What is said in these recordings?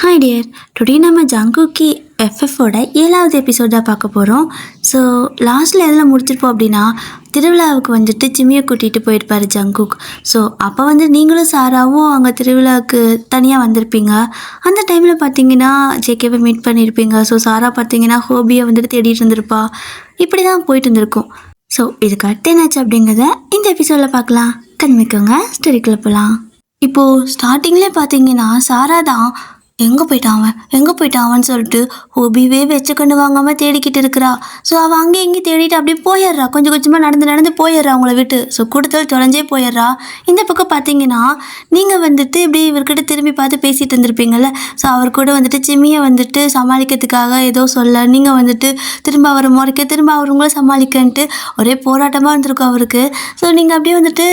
Hi dear, today நம்ம ஜங்குக்கி எஃப்எஃபோட 7வது episode தான் பார்க்க போகிறோம். ஸோ லாஸ்ட்டில் எதில் முடிச்சிருப்போம் அப்படின்னா, திருவிழாவுக்கு வந்துட்டு சிம்மியை கூட்டிகிட்டு போயிருப்பார் ஜங்குக். ஸோ அப்போ வந்து நீங்களும் சாராவும் அங்கே திருவிழாவுக்கு தனியாக வந்திருப்பீங்க. அந்த டைமில் பார்த்தீங்கன்னா ஜேகேவை மீட் பண்ணியிருப்பீங்க. ஸோ சாரா பார்த்தீங்கன்னா ஹோபியை வந்துட்டு தேடிட்டு இருந்திருப்பா. இப்படி தான் போயிட்டு இருந்திருக்கும். ஸோ இதுக்கு அடுத்து என்னாச்சு அப்படிங்கிறத இந்த எபிசோடில் பார்க்கலாம். கண்மிக்கோங்க, ஸ்டோரிக்குள்ளே போகலாம். இப்போது ஸ்டார்டிங்லேயே பார்த்தீங்கன்னா சாரா தான் எங்கே போயிட்டான் சொல்லிட்டு ஹோபிவே வச்சுக்கொண்டு வாங்காமல் தேடிக்கிட்டு இருக்கிறா. ஸோ அவள் அங்கே எங்கேயும் தேடிட்டு அப்படியே போயிடுறா. கொஞ்சம் கொஞ்சமாக நடந்து போயிடுறா அவங்கள விட்டு. ஸோ கூட்டத்தில் தொலைஞ்சே போயிடுறா. இந்த பக்கம் பார்த்தீங்கன்னா நீங்கள் வந்துட்டு இப்படி இவர்கிட்ட திரும்பி பார்த்து பேசிகிட்டு இருந்திருப்பீங்கள்ல. ஸோ அவர் கூட வந்துட்டு சிம்மியை வந்துட்டு சமாளிக்கிறதுக்காக ஏதோ சொல்ல, நீங்கள் வந்துட்டு திரும்ப அவரை முறைக்க, திரும்ப அவருங்களும் சமாளிக்கன்ட்டு ஒரே போராட்டமாக இருந்திருக்கும் அவருக்கு. ஸோ நீங்கள் அப்படியே வந்துட்டு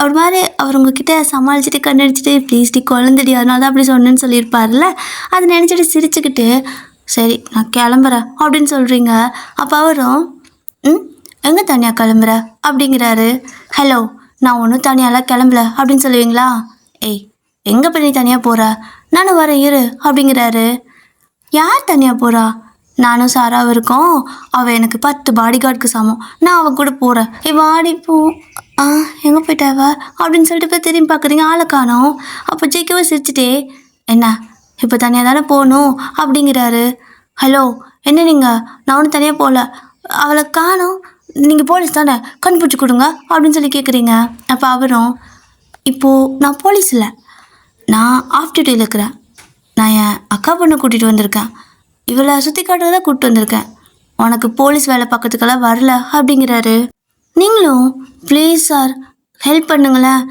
அவர் மாதிரி அவர் உங்ககிட்ட சமாளிச்சுட்டு கண்ணடிச்சிட்டு ப்ளீஸ்டி குழந்தடி அதனால தான் அப்படி சொன்னேன்னு சொல்லியிருப்பார்ல. அதை நினச்சிட்டு சிரிச்சுக்கிட்டு சரி நான் கிளம்புறேன் அப்படின்னு சொல்கிறீங்க. அப்போ அவரும் எங்கே தனியாக கிளம்புற அப்படிங்கிறாரு. ஹலோ, நான் ஒன்றும் தனியாலாம் கிளம்பல அப்படின்னு சொல்லுவீங்களா? ஏய், எங்கே போய் நீ தனியாக போகிற? நானும் வரேன் இரு அப்படிங்கிறாரு. யார் தனியாக போகிறா? நானும் சாராவும் இருக்கோம். அவள் எனக்கு 10 பாடி கார்டுக்கு சமம். நான் அவள் கூட போகிறேன். வாடி போ. எங்கே போயிட்டாவ அப்படின்னு சொல்லிட்டு இப்போ திரும்பி பார்க்குறீங்க, ஆளை காணோம். அப்போ ஜெயிக்கவே சிரிச்சுட்டே என்ன இப்போ தனியாக தானே போகணும் அப்படிங்கிறாரு. ஹலோ, என்ன நீங்கள்? நான் ஒன்றும் தனியாக போகல, அவளை காணோம். நீங்கள் போலீஸ் தானே, கண்டுபிடிச்சி கொடுங்க அப்படின்னு சொல்லி கேட்குறீங்க. அப்போ அவரும் இப்போது நான் போலீஸ் இல்லை, நான் ஆஃப் டியூட்டியில் இருக்கிறேன். நான் என் அக்கா பொண்ணை கூட்டிகிட்டு வந்திருக்கேன். இவளை சுற்றி காட்டுறதா கூப்பிட்டு வந்திருக்கேன். உனக்கு போலீஸ் வேலை பார்க்கறதுக்கெல்லாம் வரல அப்படிங்கிறாரு. நீங்களும் ப்ளீஸ் சார் ஹெல்ப் பண்ணுங்களேன்,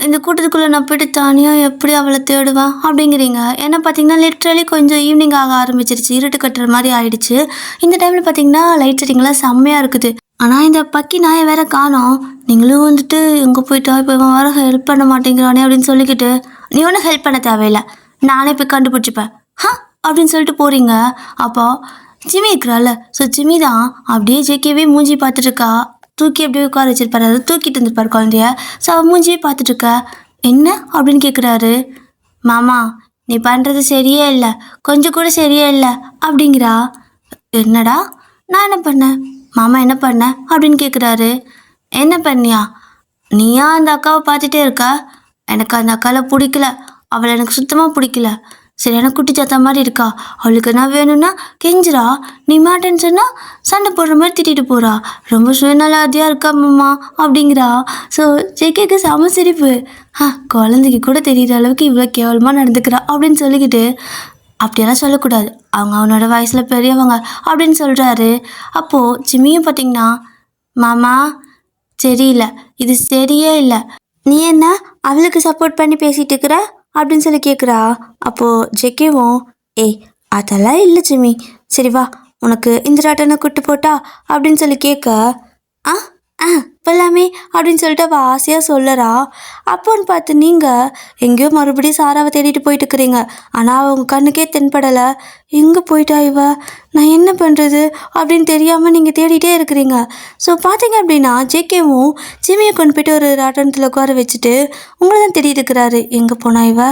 இந்த கூட்டத்துக்குள்ளே நான் போய்ட்டு தனியாக எப்படி அவளை தேடுவேன் அப்படிங்கிறீங்க. ஏன்னா பார்த்தீங்கன்னா லிட்ரலி கொஞ்சம் ஈவினிங் ஆக ஆரம்பிச்சிருச்சு, இருட்டு கட்டுற மாதிரி ஆயிடுச்சு. இந்த டைமில் பார்த்தீங்கன்னா லைட் செட்டிங்லாம் செம்மையாக இருக்குது. ஆனால் இந்த பக்கி நாயை வேற காணோம். நீங்களும் வந்துட்டு எங்கே போயிட்டா, இப்போ இவன் வேறு ஹெல்ப் பண்ண மாட்டேங்கிறானே அப்படின்னு சொல்லிக்கிட்டு நீ ஒன்றும் ஹெல்ப் பண்ண தேவையில்லை, நானே போய் கண்டுபிடிச்சிப்பேன் அப்படின்னு சொல்லிட்டு போகிறீங்க. அப்போ ஜிம்மி இருக்கிறாள். ஸோ ஜிம்மி தான் அப்படியே ஜேகேவே மூஞ்சி பார்த்துட்ருக்கா. தூக்கி அப்படியே உட்கார வச்சிருப்பாரு, அதாவது தூக்கிட்டு இருந்திருப்பார் குழந்தைய. ஸோ அவள் மூஞ்சியே பார்த்துட்ருக்கா. என்ன அப்படின்னு கேட்குறாரு. மாமா, நீ பண்ணுறது சரியே இல்லை, கொஞ்சம் கூட சரியே இல்லை அப்படிங்கிறா. என்னடா நான் என்ன பண்ணேன்? மாமா என்ன பண்ண அப்படின்னு கேட்குறாரு. என்ன பண்ணியா? நீயா அந்த அக்காவை பார்த்துட்டே இருக்கா? எனக்கு அந்த அக்காவை பிடிக்கல, அவளை எனக்கு சுத்தமாக பிடிக்கல. சரியான குட்டி சாத்தா மாதிரி இருக்கா. அவளுக்கு என்ன வேணும்னா கெஞ்சிரா, நீ மாட்டேன்னு சொன்னால் சண்டை போடுற மாதிரி திட்டிட்டு போகிறா. ரொம்ப சுயநலாதியாக இருக்கா மாமா அப்படிங்கிறா. ஸோ ஜேகேக்கு செம சிரிப்பு. குழந்தைக்கு கூட தெரிகிற அளவுக்கு இவ்வளோ கேவலமாக நடந்துக்கிறா அப்படின்னு சொல்லிக்கிட்டு அப்படியெல்லாம் சொல்லக்கூடாது, அவங்க அவனோட வயசில் பெரியவங்க அப்படின்னு சொல்கிறாரு. அப்போது ஜிம்மியும் பார்த்தீங்கன்னா மாமா சரியில்லை, இது சரியே இல்லை, நீ என்ன அவளுக்கு சப்போர்ட் பண்ணி பேசிகிட்டு இருக்கிற அப்படின்னு சொல்லி கேட்குறா. அப்போது ஜெக்கேவும் ஏய் அதெல்லாம் இல்லை ஜிம்மி, சரி வா உனக்கு இந்த ராட்டனை கூட்டு போட்டா அப்படின்னு சொல்லி கேட்க இப்போல்லாமே அப்படின்னு சொல்லிட்டு அவள் ஆசையாக சொல்லறா. அப்போன்னு பார்த்து நீங்கள் எங்கேயோ மறுபடியும் சாராவை தேடிட்டு போயிட்டு இருக்கிறீங்க. ஆனால் அவங்க கண்ணுக்கே தென்படலை. எங்கே போயிட்டா இவ, நான் என்ன பண்ணுறது அப்படின்னு தெரியாமல் நீங்கள் தேடிட்டே இருக்கிறீங்க. ஸோ பார்த்தீங்க அப்படின்னா ஜேகேவும் ஜிம்மியை கொண்டு போய்ட்டு ஒரு ராட்டனத்தில் உட்கார வச்சுட்டு உங்களை தான் தேடிட்டு இருக்கிறாரு. எங்கே போனா இவ,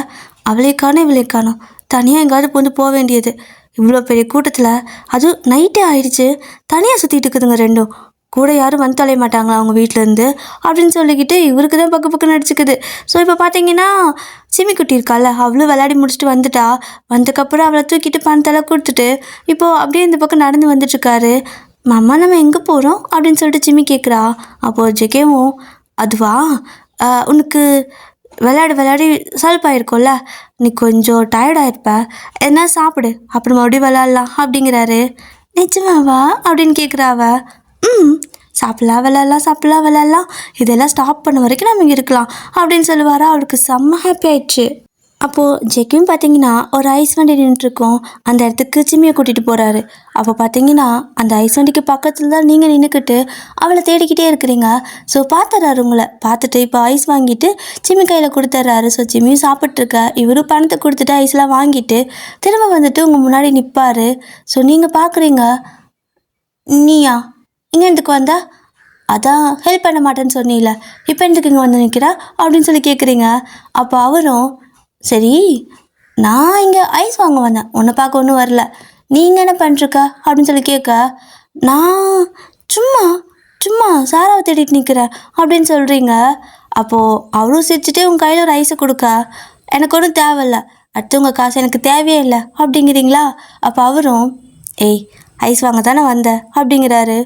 அவளே காணும் இவளே காணும், தனியாக எங்கேயாவது வந்து போக வேண்டியது. இவ்வளோ பெரிய கூட்டத்தில் அதுவும் நைட்டே ஆயிடுச்சு, தனியாக சுற்றிட்டு இருக்குதுங்க ரெண்டும். கூட யாரும் வந்து தொலைய மாட்டாங்களா அவங்க வீட்டிலேருந்து அப்படின்னு சொல்லிக்கிட்டு இவருக்கு தான் பக்கம் நடிச்சுக்குது. ஸோ இப்போ பார்த்தீங்கன்னா சிமி குட்டி இருக்கால, அவளும் விளையாடி முடிச்சுட்டு வந்துட்டா. வந்ததுக்கப்புறம் அவளை தூக்கிட்டு பணத்தெல்லாம் கொடுத்துட்டு இப்போது அப்படியே இந்த பக்கம் நடந்து வந்துட்டுருக்காரு. மாமா நம்ம எங்கே போகிறோம் அப்படின்னு சொல்லிட்டு சிமி கேட்குறா. அப்போது ஜெகேவும் அதுவா, உனக்கு விளையாடி சல்ப்பாயிருக்கோம்ல, நீ கொஞ்சம் டயர்டாயிருப்ப, என்ன சாப்பிடு அப்புறம் மறுபடியும் விளையாடலாம் அப்படிங்கிறாரு. நிஜமாவா அப்படின்னு கேட்குறாவ. சாப்பிடலாம் விளையாடலாம், இதெல்லாம் ஸ்டாப் பண்ண வரைக்கும் நம்ம இங்கே இருக்கலாம் அப்படின்னு சொல்லுவாரா. அவளுக்கு செம்ம ஹாப்பி ஆயிடுச்சு. அப்போது ஜெக்கும் பார்த்தீங்கன்னா ஒரு ஐஸ் வண்டி நின்றுருக்கோம், அந்த இடத்துக்கு சிம்மியை கூட்டிகிட்டு போகிறாரு. அப்போ பார்த்தீங்கன்னா அந்த ஐஸ் வண்டிக்கு பக்கத்தில் தான் நீங்கள் நின்றுக்கிட்டு அவளை தேடிக்கிட்டே இருக்கிறீங்க. ஸோ பார்த்துறாரு உங்களை, பார்த்துட்டு இப்போ ஐஸ் வாங்கிட்டு சிம்மி கையில் கொடுத்துட்றாரு. ஸோ சிம்மியும் சாப்பிட்ருக்க, இவரும் பணத்தை கொடுத்துட்டு ஐஸ்லாம் வாங்கிட்டு திரும்ப வந்துட்டு உங்கள் முன்னாடி நிற்பார். ஸோ நீங்கள் பார்க்குறீங்க, நீயா இங்கே எதுக்கு வந்தா? அதான் ஹெல்ப் பண்ண மாட்டேன்னு சொன்னீல, இப்போ எதுக்கு இங்கே வந்து நிற்கிறா அப்படின்னு சொல்லி கேட்குறீங்க. அப்போ அவரும் சரி நான் இங்கே ஐஸ் வாங்க வந்தேன், உன்னை பார்க்க ஒன்றும் வரல. நீங்கள் என்ன பண்ணிருக்க அப்படின்னு சொல்லி கேட்க, நான் சும்மா சும்மா சாராவை தேடிட்டு நிற்கிறேன் அப்படின்னு சொல்கிறீங்க. அப்போது அவரும் சிரிச்சுட்டு உங்கள் கையில் ஒரு ஐஸை கொடுக்க, எனக்கு ஒன்றும் தேவையில்ல, அடுத்தவங்க காசு எனக்கு தேவையே இல்லை அப்படிங்கிறீங்களா? அப்போ அவரும், ஏய் ஐஸ் வாங்க தானே வந்தேன் அப்படிங்கிறாரு.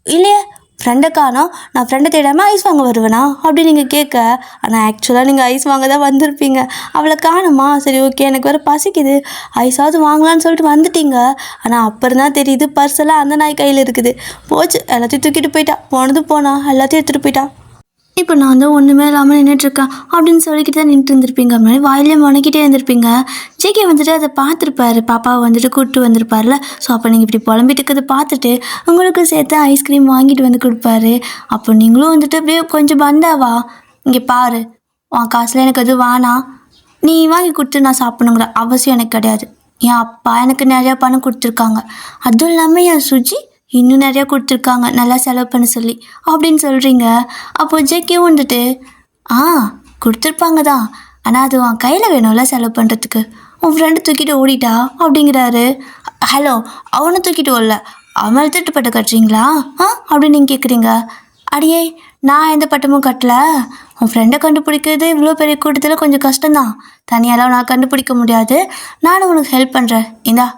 இல்லையே, ஃப்ரெண்டை காணோம், நான் ஃப்ரெண்டை தேடாமல் ஐஸ் வாங்க வருவேனா அப்படின்னு நீங்கள் கேட்க, ஆனால் ஆக்சுவலாக நீங்கள் ஐஸ் வாங்க தான் வந்திருப்பீங்க. அவளை காணுமா, சரி ஓகே எனக்கு வேறு பசிக்குது, ஐஸாவது வாங்கலான்னு சொல்லிட்டு வந்துட்டீங்க. ஆனால் அப்புறம் தான் தெரியுது பர்ஸெல்லாம் அந்த நாய் கையில் இருக்குது. போச்சு, எல்லாத்தையும் தூக்கிட்டு போயிட்டா, போனது போனா எல்லாத்தையும் எடுத்துகிட்டு போயிட்டா. இப்போ நான் தான் ஒன்றுமே இல்லாமல் நின்றுட்டுருக்கேன் அப்படின்னு சொல்லிக்கிட்டு தான் நின்றுட்டு இருந்திருப்பீங்க. அப்படி வாயிலே முனைக்கிட்டே இருந்திருப்பீங்க. ஜேகே வந்துட்டு அதை பார்த்துருப்பாரு, பாப்பாவை வந்துட்டு கூப்பிட்டு வந்திருப்பார்ல. ஸோ அப்போ நீங்கள் இப்படி புலம்பிட்டு இருக்கிறத பார்த்துட்டு உங்களுக்கு சேர்த்து ஐஸ்கிரீம் வாங்கிட்டு வந்து கொடுப்பாரு. அப்போ நீங்களும் வந்துட்டு அப்படியே கொஞ்சம் பந்தாவா, இங்கே பாரு, உன் காசில் எனக்கு அது வேணாம், நீ வாங்கி கொடுத்து நான் சாப்பிடணுங்கிற அவசியம் எனக்கு கிடையாது. என் அப்பா எனக்கு நிறையா பணம் கொடுத்துருக்காங்க, அதுவும் இல்லாமல் என் சுஜி இன்னும் நிறையா கொடுத்துருக்காங்க நல்லா செலவு பண்ண சொல்லி அப்படின்னு சொல்கிறீங்க. அப்போது ஜேகேவும் வந்துட்டு, கொடுத்துருப்பாங்க தான், ஆனால் அது உன் கையில் வேணும்ல செலவு பண்ணுறதுக்கு, உன் ஃப்ரெண்டு தூக்கிட்டு ஓடிட்டா அப்படிங்கிறாரு. ஹலோ, அவனை தூக்கிட்டு ஓடல, அவன் திட்டு பட்ட கட்டுறீங்களா அப்படின்னு நீங்கள் கேட்குறீங்க. அடியே, நான் எந்த பட்டமும் கட்டல, உன் ஃப்ரெண்டை கண்டுபிடிக்கிறது இவ்வளோ பெரிய கூட்டத்தில் கொஞ்சம் கஷ்டம்தான், தனியாலாம் நான் கண்டுபிடிக்க முடியாது, நானும் உனக்கு ஹெல்ப் பண்ணுறேன், இந்தா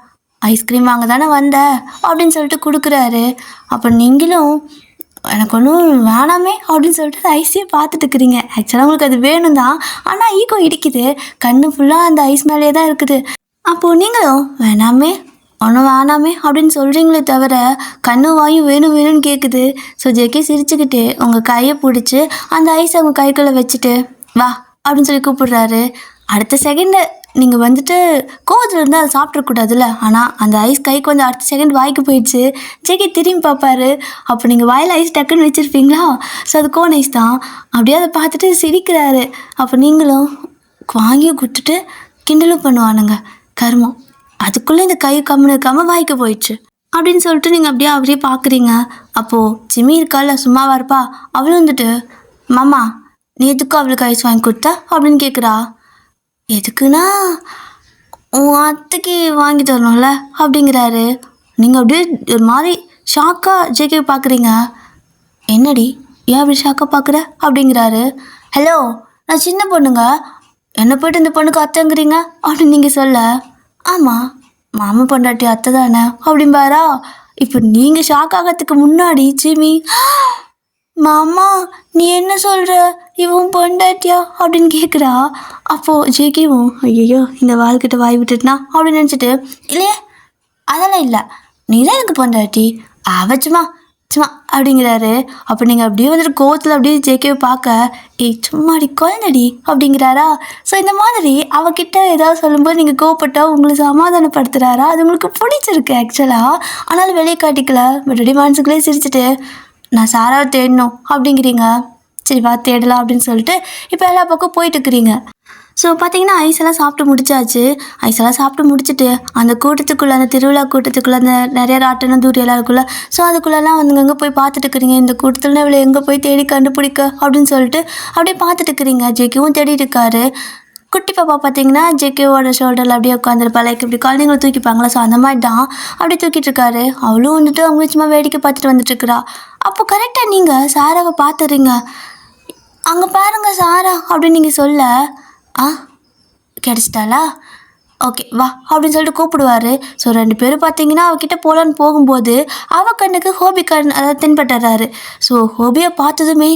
ஐஸ்கிரீம் வாங்க தானே வந்த அப்படின்னு சொல்லிட்டு கொடுக்குறாரு. அப்போ நீங்களும் எனக்கு ஒன்றும் வேணாமே அப்படின்னு சொல்லிட்டு ஐஸையே பார்த்துட்டு இருக்கிறீங்க. ஆக்சுவலாக உங்களுக்கு அது வேணும் தான், ஆனால் ஈகோ இடிக்குது, கண்ணு ஃபுல்லாக அந்த ஐஸ் மேலேயே தான் இருக்குது. அப்போது நீங்களும் வேணாமே ஒன்றும் வேணாமே அப்படின்னு சொல்கிறீங்களே தவிர கண்ணு வாயும் வேணும் வேணும்னு கேட்குது. ஸோ ஜேகே சிரிச்சுக்கிட்டு உங்கள் கையை பிடிச்சி அந்த ஐஸை அவங்க கைக்குள்ளே வச்சுட்டு வா அப்படின்னு சொல்லி கூப்பிடுறாரு. அடுத்த செகண்டு நீங்கள் வந்துட்டு கோவத்தில் இருந்தால் அதை சாப்பிட்றக்கூடாதுல்ல, ஆனால் அந்த ஐஸ் கைக்கு வந்து அடுத்த செகண்ட் வாய்க்கு போயிடுச்சு. ஜேகே திரும்பி பார்ப்பாரு. அப்போ நீங்கள் வாயில் ஐஸ் டக்குன்னு வச்சுருப்பீங்களா, ஸோ அது கோன் ஐஸ் தான். அப்படியே அதை பார்த்துட்டு சிரிக்கிறாரு. அப்போ நீங்களும் வாங்கி கொடுத்துட்டு கிண்டலும் பண்ணுவானுங்க, கருமம், அதுக்குள்ளே இந்த கை கம்முன்னு இருக்காமல் வாய்க்கு போயிடுச்சு அப்படின்னு சொல்லிட்டு நீங்கள் அப்படியே அவரே பார்க்குறீங்க. அப்போது சிம்மி இருக்கால சும்மாவா இருப்பா, அவளும் வந்துட்டு மாமா நீ எதுக்கும் அவளுக்கு ஐஸ் வாங்கி கொடுத்தா அப்படின்னு கேட்குறா. எதுக்குன்னா உன் அத்தைக்கு வாங்கி தரணும்ல அப்படிங்கிறாரு. நீங்கள் அப்படியே ஒரு மாதிரி ஷாக்காக ஜேகே பார்க்குறீங்க. என்னடி ஏன் அப்படி ஷாக்காக பார்க்குற அப்படிங்கிறாரு. ஹலோ, நான் சின்ன பொண்ணுங்க, என்னை போய்ட்டு இந்த பொண்ணுக்கு அத்தைங்கிறீங்க அப்படின்னு நீங்கள் சொல்ல, ஆமாம் மாமா பொண்டாட்டி அத்தை தானே அப்படிம்பாரா. இப்போ நீங்கள் ஷாக் ஆகிறதுக்கு முன்னாடி சிமி, மாமா நீ என்ன சொல்கிற, இவன் பொண்டாட்டியா அப்படின்னு கேட்குறா. அப்போது ஜேகேவும் ஐயோ இந்த வாழ்க்கிட்ட வாய் விட்டுட்டுனா அப்படின்னு நினச்சிட்டு, இல்லையே அதெல்லாம் இல்லை, நீ தான் எனக்கு பொண்டாட்டி, அவச்சுமா சும்மா அப்படிங்கிறாரு. அப்போ நீங்கள் அப்படியே வந்துட்டு கோவத்தில் அப்படியே ஜேகேவை பார்க்க, ஏய் சும்மாடி குழந்தடி அப்படிங்கிறாரா. ஸோ இந்த மாதிரி அவகிட்ட ஏதாவது சொல்லும்போது நீங்கள் கோவப்பட்டா உங்களுக்கு சமாதானப்படுத்துகிறாரா, அது உங்களுக்கு பிடிச்சிருக்கு ஆக்சுவலாக, ஆனாலும் வெளியே காட்டிக்கல, பட் அப்படியே மனசுக்குள்ளே சிரிச்சுட்டு நான் சாராவை தேடணும் அப்படிங்கிறீங்க. சரி வா தேடலாம் அப்படின்னு சொல்லிட்டு இப்போ எல்லா பக்கம் போயிட்டுருக்குறீங்க. ஸோ பார்த்தீங்கன்னா ஐஸெல்லாம் சாப்பிட்டு முடிச்சாச்சு. ஐஸெல்லாம் சாப்பிட்டு முடிச்சுட்டு அந்த கூட்டத்துக்குள்ளே, அந்த திருவிழா கூட்டத்துக்குள்ளே, அந்த நிறைய ராட்டனம் தூரியெல்லாம் இருக்குல்ல, ஸோ அதுக்குள்ளெல்லாம் வந்து அங்கே போய் பார்த்துட்டு இருக்கிறீங்க. இந்த கூட்டத்தில் இவ்வளோ எங்கே போய் தேடி கண்டுபிடிக்க அப்படின்னு சொல்லிட்டு அப்படியே பார்த்துட்டு இருக்கிறீங்க. ஜேகேவும் தேடிட்டு இருக்காரு. குட்டி பாப்பா பார்த்தீங்கன்னா ஜேகேவோட ஷோல்டரில் அப்படியே உட்காந்துருப்பா, லைக் இப்படி குழந்தைங்களை தூக்கிப்பாங்களா, ஸோ அந்த மாதிரி தான் அப்படி தூக்கிட்டு இருக்காரு. அவளும் வந்துட்டு அவங்க சும்மா வேடிக்கை பார்த்துட்டு வந்துட்டுருக்குறா. அப்போ கரெக்டாக நீங்கள் சாராவை பார்த்துறீங்க. அங்கே பாருங்க சாரா அப்படின்னு நீங்கள் சொல்ல, கிடச்சிட்டாளா, ஓகே வா அப்படின்னு சொல்லிட்டு கூப்பிடுவார். ஸோ 2 பேரும் பார்த்தீங்கன்னா அவகிட்ட போகலான்னு போகும்போது அவள் கண்ணுக்கு ஹோபி கண் அதாவது தென்பட்டுறாரு. ஸோ ஹோபியை பார்த்ததுமே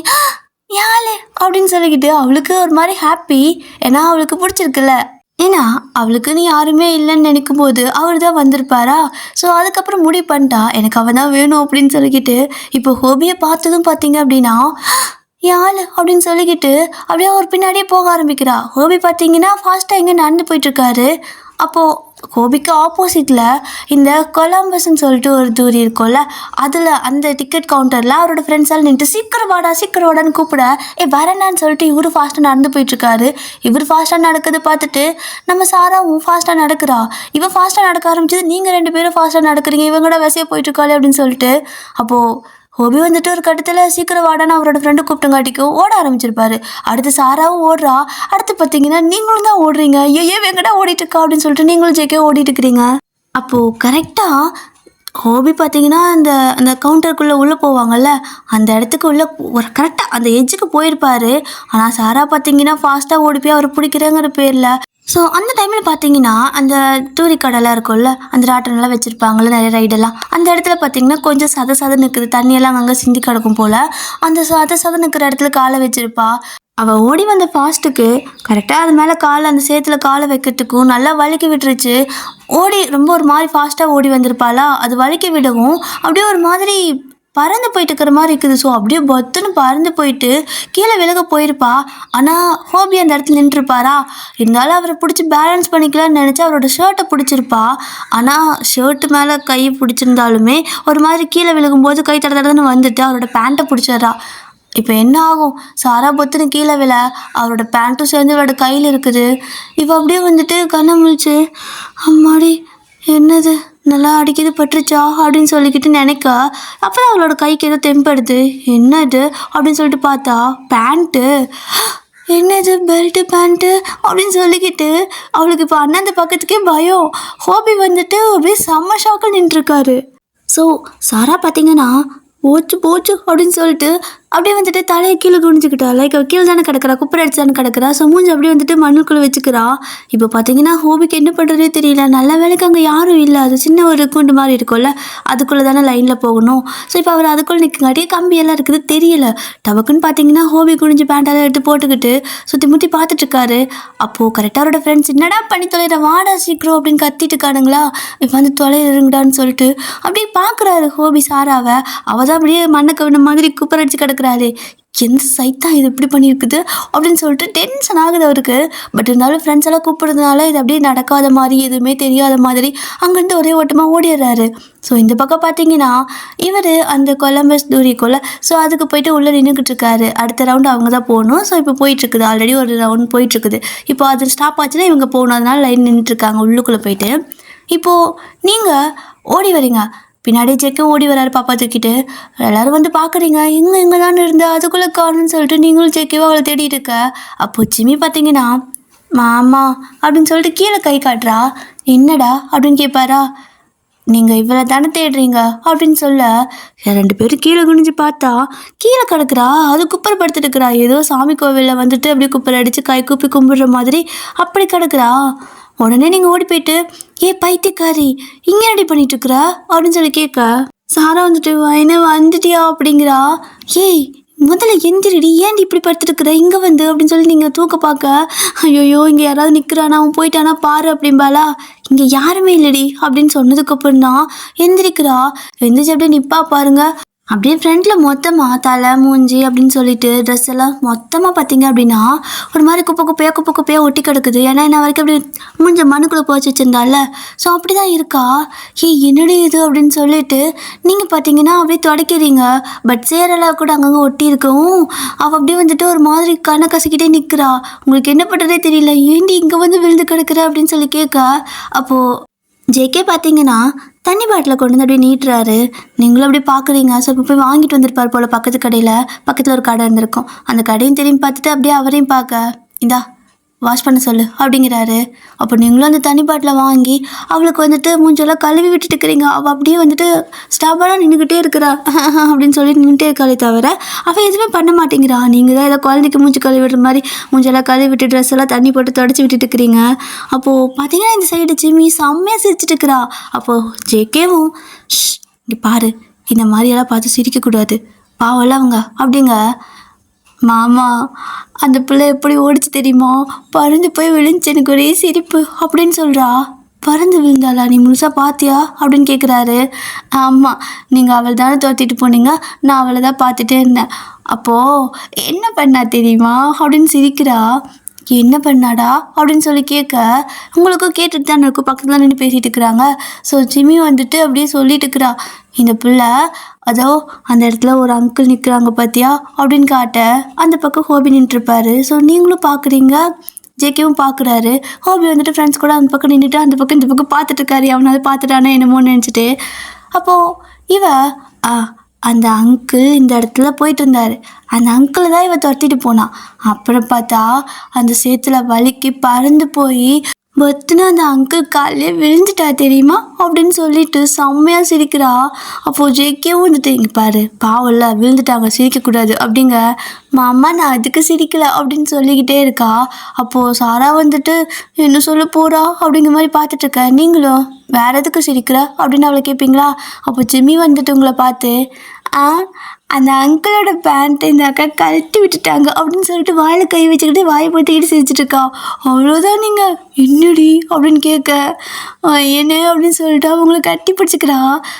யாழ் அப்படின்னு சொல்லிக்கிட்டு அவளுக்கு ஒரு மாதிரி ஹாப்பி, ஏன்னா அவளுக்கு பிடிச்சிருக்குல்ல, ஏன்னா அவளுக்குன்னு யாருமே இல்லைன்னு நினைக்கும் போது அவர் தான் வந்திருப்பாரா. ஸோ அதுக்கப்புறம் முடிவு பண்ணிட்டா எனக்கு அவன் தான் வேணும் அப்படின்னு சொல்லிக்கிட்டு இப்போ ஹோபியை பார்த்ததும் பார்த்தீங்க அப்படின்னா யாழ் அப்படின்னு சொல்லிக்கிட்டு அப்படியே ஒரு பின்னாடியே போக ஆரம்பிக்கிறா. ஹோபி பார்த்தீங்கன்னா ஃபாஸ்ட்டாக எங்கே நடந்து போயிட்டுருக்காரு. அப்போது ஹோபிக்கு ஆப்போசிட்டில் இந்த கொலம்பஸ்ன்னு சொல்லிட்டு ஒரு தூரி இருக்கும்ல, அதில் அந்த டிக்கெட் கவுண்டரில் அவரோட ஃப்ரெண்ட்ஸால் நின்று சீக்கிரம் வாடான்னு கூப்பிட வரேன்னான்னு சொல்லிட்டு இவர் ஃபாஸ்ட்டாக நடந்து போயிட்டுருக்காரு. இவர் ஃபாஸ்ட்டாக நடக்குது பார்த்துட்டு நம்ம சாராவும் ஃபாஸ்ட்டாக நடக்கிறா. இவன் ஃபாஸ்ட்டாக நடக்க ஆரம்பிச்சது, நீங்கள் 2 பேரும் ஃபாஸ்ட்டாக நடக்கிறீங்க, இவங்க கூட வசையாக போயிட்டுருக்காளே அப்படின்னு சொல்லிட்டு அப்போது ஹோபி வந்துட்டு ஒரு கட்டத்தில் சீக்கிரம் வாடான்னு அவரோட ஃப்ரெண்டு கூப்பிட்டங்காட்டிக்கும் ஓட ஆரம்பிச்சிருப்பாரு. அடுத்து சாராவும் ஓடுறா. அடுத்து பார்த்தீங்கன்னா நீங்களும் தான் ஓடுறீங்க. ஏன் வெங்கடா ஓடிட்டு இருக்கா அப்படின்னு சொல்லிட்டு நீங்களும் ஜேகே ஓடிட்டு இருக்கிறீங்க. அப்போது கரெக்டாக ஹோபி பார்த்தீங்கன்னா அந்த அந்த கவுண்டருக்குள்ளே உள்ளே போவாங்கல்ல, அந்த இடத்துக்கு உள்ளே ஒரு கரெக்டாக அந்த எட்ஜுக்கு போயிருப்பாரு. ஆனால் சாரா பார்த்தீங்கன்னா ஃபாஸ்ட்டாக ஓடி போய் அவரை பிடிக்கிறேங்கிற பேரில் ஸோ அந்த டைமில் பார்த்தீங்கன்னா அந்த தூரி கடைலாம் இருக்கும்ல, அந்த ராட்டனெல்லாம் வச்சுருப்பாங்கள்ல நிறைய ரைடெல்லாம், அந்த இடத்துல பார்த்தீங்கன்னா கொஞ்சம் சத நிற்குது, தண்ணியெல்லாம் அங்கங்கே சிந்தி கிடக்கும் போல். அந்த சத நிற்கிற இடத்துல காலை வச்சுருப்பா. அவள் ஓடி வந்த ஃபாஸ்ட்டுக்கு கரெக்டாக அது மேலே காலை அந்த சேத்துல காலை வைக்கிறதுக்கும் நல்லா வலிக்கி விட்டுருச்சு. ஓடி ரொம்ப ஒரு மாதிரி ஃபாஸ்ட்டாக ஓடி வந்திருப்பாளா, அது வலிக்கி விடவும் அப்படியே ஒரு மாதிரி பறந்து போயிட்டு இருக்கிற மாதிரி இருக்குது. ஸோ அப்படியே பத்துன்னு பறந்து போயிட்டு கீழே விலக போயிருப்பா. ஆனால் ஹோபி அந்த இடத்துல நின்றுருப்பாரா, இருந்தாலும் அவரை பிடிச்சி பேலன்ஸ் பண்ணிக்கலான்னு நினச்சி அவரோட ஷர்ட்டை பிடிச்சிருப்பா. ஆனால் ஷர்ட்டு மேலே கை பிடிச்சிருந்தாலுமே ஒரு மாதிரி கீழே விழுகும்போது கை தடன்னு வந்துட்டு அவரோட பேண்ட்டை பிடிச்சிட்றா. இப்போ என்ன ஆகும், சாரா பொத்துன்னு கீழே விழ அவரோட பேண்ட்டும் சேர்ந்து அவரோட கையில் இருக்குது. இப்போ அப்படியே வந்துட்டு கண்ணை முழிச்சு அம்மாடி என்னது நல்லா அடிக்குது பட்டுருச்சா அப்படின்னு சொல்லிக்கிட்டு நினைக்க, அப்போ தான் அவளோட கைக்கு ஏதோ தெம்படுது. என்னது அப்படின்னு சொல்லிட்டு பார்த்தா பேண்ட்டு. என்னது பெல்ட்டு பேண்ட்டு அப்படின்னு சொல்லிக்கிட்டு அவளுக்கு இப்போ அண்ணாந்த பக்கத்துக்கே பயம். ஹோபி வந்துட்டு அப்படியே செம்ம ஷாக்கில் நின்றுருக்காரு. ஸோ சாரா பார்த்தீங்கன்னா போச்சு அப்படின்னு சொல்லிட்டு அப்படியே வந்துட்டு தலையை கீழே குனிஞ்சிக்கிட்டா. லைக் கீழே தானே கிடக்கிறா, குப்பரை அடிச்சு தானே கிடக்கிறா. ஸோ மூஞ்சி அப்படியே வந்துட்டு மண்ணுக்குள்ளே வச்சுக்கிறா. இப்போ பார்த்தீங்கன்னா ஹோபிக்கு என்ன பண்ணுறதே தெரியல. நல்ல வேலைக்கு அங்கே யாரும் இல்லை, அது சின்ன ஒரு கூண்டு மாதிரி இருக்கும்ல, அதுக்குள்ளே தானே லைனில் போகணும். ஸோ இப்போ அவர் அதுக்குள்ளே நிற்கங்காட்டியே கம்பியெல்லாம் இருக்குது தெரியல. டபக்குன்னு பார்த்தீங்கன்னா ஹோபி குனிஞ்சு பேண்டெல்லாம் எடுத்து போட்டுக்கிட்டு சுற்றி முற்றி பார்த்துட்ருக்காரு. அப்போது கரெக்டாக அவரோட ஃப்ரெண்ட்ஸ் என்னடா பண்ணி தொலைகிற வாடா சீக்கிரம் அப்படின்னு கத்திட்டு இருக்கானுங்களா. இப்போ வந்து தொலைறங்கடான்னு சொல்லிட்டு அப்படியே பார்க்குறாரு ஹோபி சாராவை. அவள் தான் அப்படியே மண்ணை கவின மாதிரி குப்பரை அடிச்சு கிடக்குறாரு. எந்த சைத்தான் இது இப்படி பண்ணியிருக்குது அப்படின்னு சொல்லிட்டு டென்ஷன் ஆகுது அவருக்கு. பட் இருந்தாலும் ஃப்ரெண்ட்ஸ் எல்லாம் கூப்பிடுறதுனால இது அப்படியே நடக்காத மாதிரி எதுவுமே தெரியாத மாதிரி அங்கேருந்து ஒரே ஓட்டமாக ஓடிடுறாரு. ஸோ இந்த பக்கம் பார்த்தீங்கன்னா இவர் அந்த கொலம்பஸ் தூரிக்குள்ள ஸோ அதுக்கு போயிட்டு உள்ளே நின்றுக்கிட்டு இருக்காரு. அடுத்த ரவுண்டு அவங்க தான் போகணும். ஸோ இப்போ போயிட்டுருக்குது, ஆல்ரெடி ஒரு ரவுண்ட் போயிட்டுருக்குது. இப்போ அது ஸ்டாப் ஆச்சுன்னா இவங்க போகணும், அதனால லைன் நின்றுட்டுருக்காங்க உள்ளுக்குள்ளே போயிட்டு. இப்போது நீங்கள் ஓடி வரீங்க, பின்னாடி ஜெக்கும் ஓடி வராரு பாப்பா தூக்கிட்டு. எல்லோரும் வந்து பார்க்குறீங்க, எங்கே தானே இருந்தா அதுக்குள்ளே காணுன்னு சொல்லிட்டு நீங்களும் ஜெக்கிவா அவளை தேடிட்டு இருக்க. அப்போ ஜிம்மி பார்த்தீங்கன்னா மாமா அப்படின்னு சொல்லிட்டு கீழே கை காட்டுறா. என்னடா அப்படின்னு கேட்பாரா. நீங்கள் இவ்வளோ தானே தேடுறீங்க அப்படின்னு சொல்ல 2 பேரும் கீழே குனிஞ்சு பார்த்தா கீழே கிடக்குறா. அது குப்பரை படுத்துட்டு இருக்கிறா. ஏதோ சாமி கோவிலில் வந்துட்டு அப்படியே குப்பரை அடித்து கை கூப்பி கும்பிடுற மாதிரி அப்படி கிடக்குறா. உடனே நீங்கள் ஓடி போயிட்டு பைத்தியக்காரி இங்கே ரெடி பண்ணிட்டு இருக்கிறா அப்படின்னு சொல்லி கேட்க, சாரா வந்துட்டு என்ன வந்துட்டியா அப்படிங்கிறா. ஏய் முதல்ல எந்திரிடி, ஏன்டி இப்படி படுத்துருக்குற இங்கே வந்து அப்படின்னு சொல்லி நீங்கள் தூக்க பார்க்க, ஐயோயோ இங்கே யாராவது நிற்கிறானா அவன் போயிட்டானா பாரு அப்படிம்பாலா. இங்கே யாருமே இல்லடி அப்படின்னு சொன்னதுக்கப்புறம் தான் எந்திரிக்கிறா. எந்திரிச்சு அப்படியே நிற்பா பாருங்க. அப்படியே ஃப்ரண்ட்டில் மொத்தமாக தலை மூஞ்சி அப்படின்னு சொல்லிட்டு ட்ரெஸ் எல்லாம் மொத்தமாக பார்த்தீங்க அப்படின்னா ஒரு மாதிரி குப்பை குப்பையாக ஒட்டி கிடக்குது. ஏன்னா என்ன வரைக்கும் அப்படி மூஞ்ச மண்ணுக்குள்ளே போச்சு வச்சுருந்தால. ஸோ அப்படி தான் இருக்கா. என்னடி இது அப்படின்னு சொல்லிட்டு நீங்கள் பார்த்தீங்கன்னா அப்படியே துடைக்கிறீங்க. பட் சேரெல்லாம் கூட அங்கங்கே ஒட்டி இருக்கவும் அவள் அப்படியே வந்துட்டு ஒரு மாதிரி கண்ணை கசிக்கிட்டே நிற்கிறா. உங்களுக்கு என்ன பண்ணுறதே தெரியல, ஏண்டி இங்கே வந்து விழுந்து கிடக்குற அப்படின்னு சொல்லி கேட்க, அப்போது ஜேகே பார்த்தீங்கன்னா தண்ணி பாட்டில் கொண்டு வந்து அப்படியே நீட்டுறாரு. நீங்களும் அப்படி பார்க்குறீங்க. ஸோ இப்போ போய் வாங்கிட்டு வந்திருப்பார் போல் பக்கத்து கடையில். பக்கத்தில் ஒரு கடை இருந்திருக்கும். அந்த கடையும் திரும்பி பார்த்துட்டு அப்படியே அவரையும் பார்க்க, இந்தா வாஷ் பண்ண சொல்லு அப்படிங்கிறாரு. அப்போ நீங்களும் அந்த தண்ணி பாட்டில் வாங்கி அவளுக்கு வந்துட்டு மூஞ்செல்லாம் கழுவி விட்டுட்டு இருக்கிறீங்க. அவள் அப்படியே வந்துட்டு ஸ்டாப்பாக நின்றுக்கிட்டே இருக்கிறா அப்படின்னு சொல்லி நின்றுட்டே இருக்காளே தவிர அவள் எதுவுமே பண்ண மாட்டேங்கிறா. நீங்கள் தான் ஏதோ குழந்தைக்கு மூஞ்சி கழுவி விடுற மாதிரி மூஞ்செல்லாம் கழுவி விட்டு ட்ரெஸ் எல்லாம் தண்ணி போட்டு தொடச்சி விட்டுட்டு இருக்கிறீங்க. அப்போது பார்த்தீங்கன்னா இந்த சைடு ஜிம்மி செம்மையாக சிரிச்சிட்டு இருக்கிறா. அப்போது ஜேகேவும் இங்கே பாரு, இந்த மாதிரியெல்லாம் பார்த்து சிரிக்கக்கூடாது, பாவம்ல அவங்க அப்படிங்க. மாமா அந்த பிள்ளை எப்படி ஓடிச்சு தெரியுமா, பறந்து போய் விழுந்துச்சு, எனக்கு ஒரே சிரிப்பு அப்படின்னு சொல்கிறா. பறந்து விழுந்தாளா, நீ முழுசாக பார்த்தியா அப்படின்னு கேட்குறாரு. ஆமாம், நீங்கள் அவள் தானே தோற்றிட்டு போனீங்க, நான் அவளை தான் பார்த்துட்டே இருந்தேன். அப்போது என்ன பண்ணா தெரியுமா அப்படின்னு சிரிக்கிறா. என்ன பண்ணாடா அப்படின்னு சொல்லி கேட்க, உங்களுக்கும் கேட்டுட்டு தான் இருக்கும், பக்கத்தில் நின்று பேசிகிட்டு இருக்கிறாங்க. ஸோ ஜிம்மி வந்துட்டு அப்படியே சொல்லிட்டு இருக்கிறா, இந்த பிள்ளை அதோ அந்த இடத்துல ஒரு அங்கிள் நிற்கிறாங்க பார்த்தியா அப்படின்னு காட்ட, அந்த பக்கம் ஹோபி நின்றுருப்பாரு. ஸோ நீங்களும் பார்க்குறீங்க, ஜேகேவும் பார்க்குறாரு. ஹோபி வந்துட்டு ஃப்ரெண்ட்ஸ் கூட அந்த பக்கம் நின்றுட்டு அந்த பக்கம் இந்த பக்கம் பார்த்துட்ருக்காரு. அவனாவது பார்த்துட்டானே என்னமோன்னு நினச்சிட்டு. அப்போது இவ அந்த அங்கிள் இந்த இடத்துல போயிட்டு இருந்தாரு. அந்த அங்கிள் தான் இவ துரத்திட்டு போனான். அப்புறம் பார்த்தா அந்த சேத்துல வலிக்கு பறந்து போய் பத்துன்னு அந்த அங்கிள் காலையே விழுந்துட்டா தெரியுமா அப்படின்னு சொல்லிட்டு செம்மையாக சிரிக்கிறா. அப்போது ஜேகேவும் வந்துட்டு இங்கே பாரு பாவம்ல விழுந்துட்டாங்க சிரிக்கக்கூடாது அப்படிங்க. மாமா நான் அதுக்கு சிரிக்கல அப்படின்னு சொல்லிக்கிட்டே இருக்கா. அப்போது சாரா வந்துட்டு என்ன சொல்ல போகிறா அப்படிங்கிற மாதிரி பார்த்துட்டு இருக்க. நீங்களும் வேற எதுக்கு சிரிக்கிற அப்படின்னு அவளை கேட்பீங்களா? அப்போ ஜிம்மி வந்துட்டு உங்களை பார்த்து ஆ அந்த அங்கிளோட பேண்ட்டை இந்த அக்கா கழட்டி விட்டுட்டாங்க அப்படின்னு சொல்லிட்டு வாயில் கை வச்சுக்கிட்டு வாயை போட்டுக்கிட்டு சிரிச்சிட்டு இருக்கா. அவ்வளோதான் நீங்கள் என்னடி அப்படின்னு கேட்க என்ன அப்படின்னு சொல்லிட்டு அவங்கள கட்டி பிடிச்சிக்கிறா.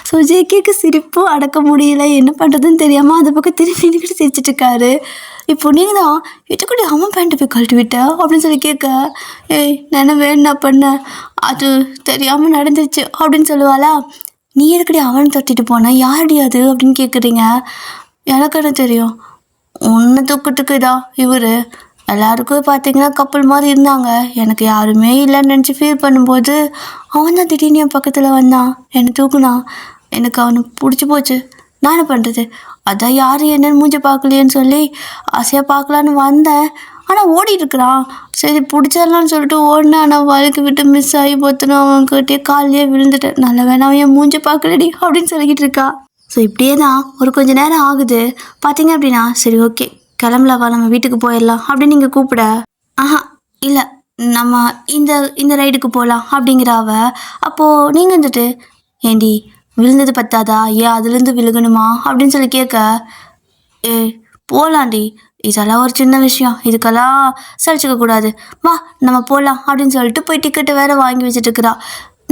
ஸோ ஜேகேக்கு சிரிப்பும் அடக்க முடியல, என்ன பண்ணுறதுன்னு தெரியாமல் அந்த பக்கம் திரும்பி நின்றுக்கிட்டு சிரிச்சிட்டு இருக்காரு. இப்போ நீங்கள் தான் எதுக்கூட அவன் பேண்ட்டை போய் கழட்டி விட்ட அப்படின்னு சொல்லி கேட்க ஏய் நான் வேணா பண்ணேன் அது தெரியாமல் நடந்துருச்சு அப்படின்னு சொல்லுவாளா. நீ எதுக்கடி அவனை தட்டிட்டு போன யாரடி அது அப்படின்னு கேட்குறீங்க. எனக்கு என்ன தெரியும் ஒன்று தூக்கத்துக்குதா இவர் எல்லாருக்கும் பார்த்தீங்கன்னா கப்பல் மாதிரி இருந்தாங்க. எனக்கு யாருமே இல்லைன்னு நினச்சி ஃபீல் பண்ணும்போது அவன் தான் திடீர்னு என் பக்கத்தில் வந்தான், என்னை தூக்குனான். எனக்கு அவனை பிடிச்சி போச்சு. நான் என்ன பண்ணுறது, அதான் யார் என்னன்னு மூஞ்சி பார்க்கலையேன்னு சொல்லி ஆசையாக பார்க்கலான்னு வந்தேன். ஆனால் ஓடிட்டு இருக்கிறான். சரி பிடிச்சிடலான்னு சொல்லிட்டு ஓடினேன். ஆனால் வழுக்கு விட்டு மிஸ் ஆகி போத்துனா அவன்கிட்டே காலையே விழுந்துட்டேன். நல்ல வேணா அவன் என் மூஞ்சி பார்க்கலடி அப்படின்னு சொல்லிக்கிட்டு இருக்கா. ஸோ இப்படியே தான் ஒரு கொஞ்ச நேரம் ஆகுது. பார்த்தீங்க அப்படின்னா சரி ஓகே கிளம்பலவா நம்ம வீட்டுக்கு போயிடலாம் அப்படின்னு நீங்கள் கூப்பிட ஆஹா இல்லை நம்ம இந்த இந்த ரைடுக்கு போகலாம் அப்படிங்கிற அவ. அப்போது நீங்கள் வந்துட்டு ஏண்டி விழுந்தது பத்தாதா ஏன் அதுலேருந்து விழுகணுமா அப்படின்னு சொல்லி கேட்க ஏ போகலாண்டி இதெல்லாம் ஒரு சின்ன விஷயம், இதுக்கெல்லாம் சலிச்சுக்க கூடாது, வா நம்ம போகலாம் அப்படின்னு சொல்லிட்டு போய் டிக்கெட்டை வேற வாங்கி வச்சுட்டு இருக்கிறா.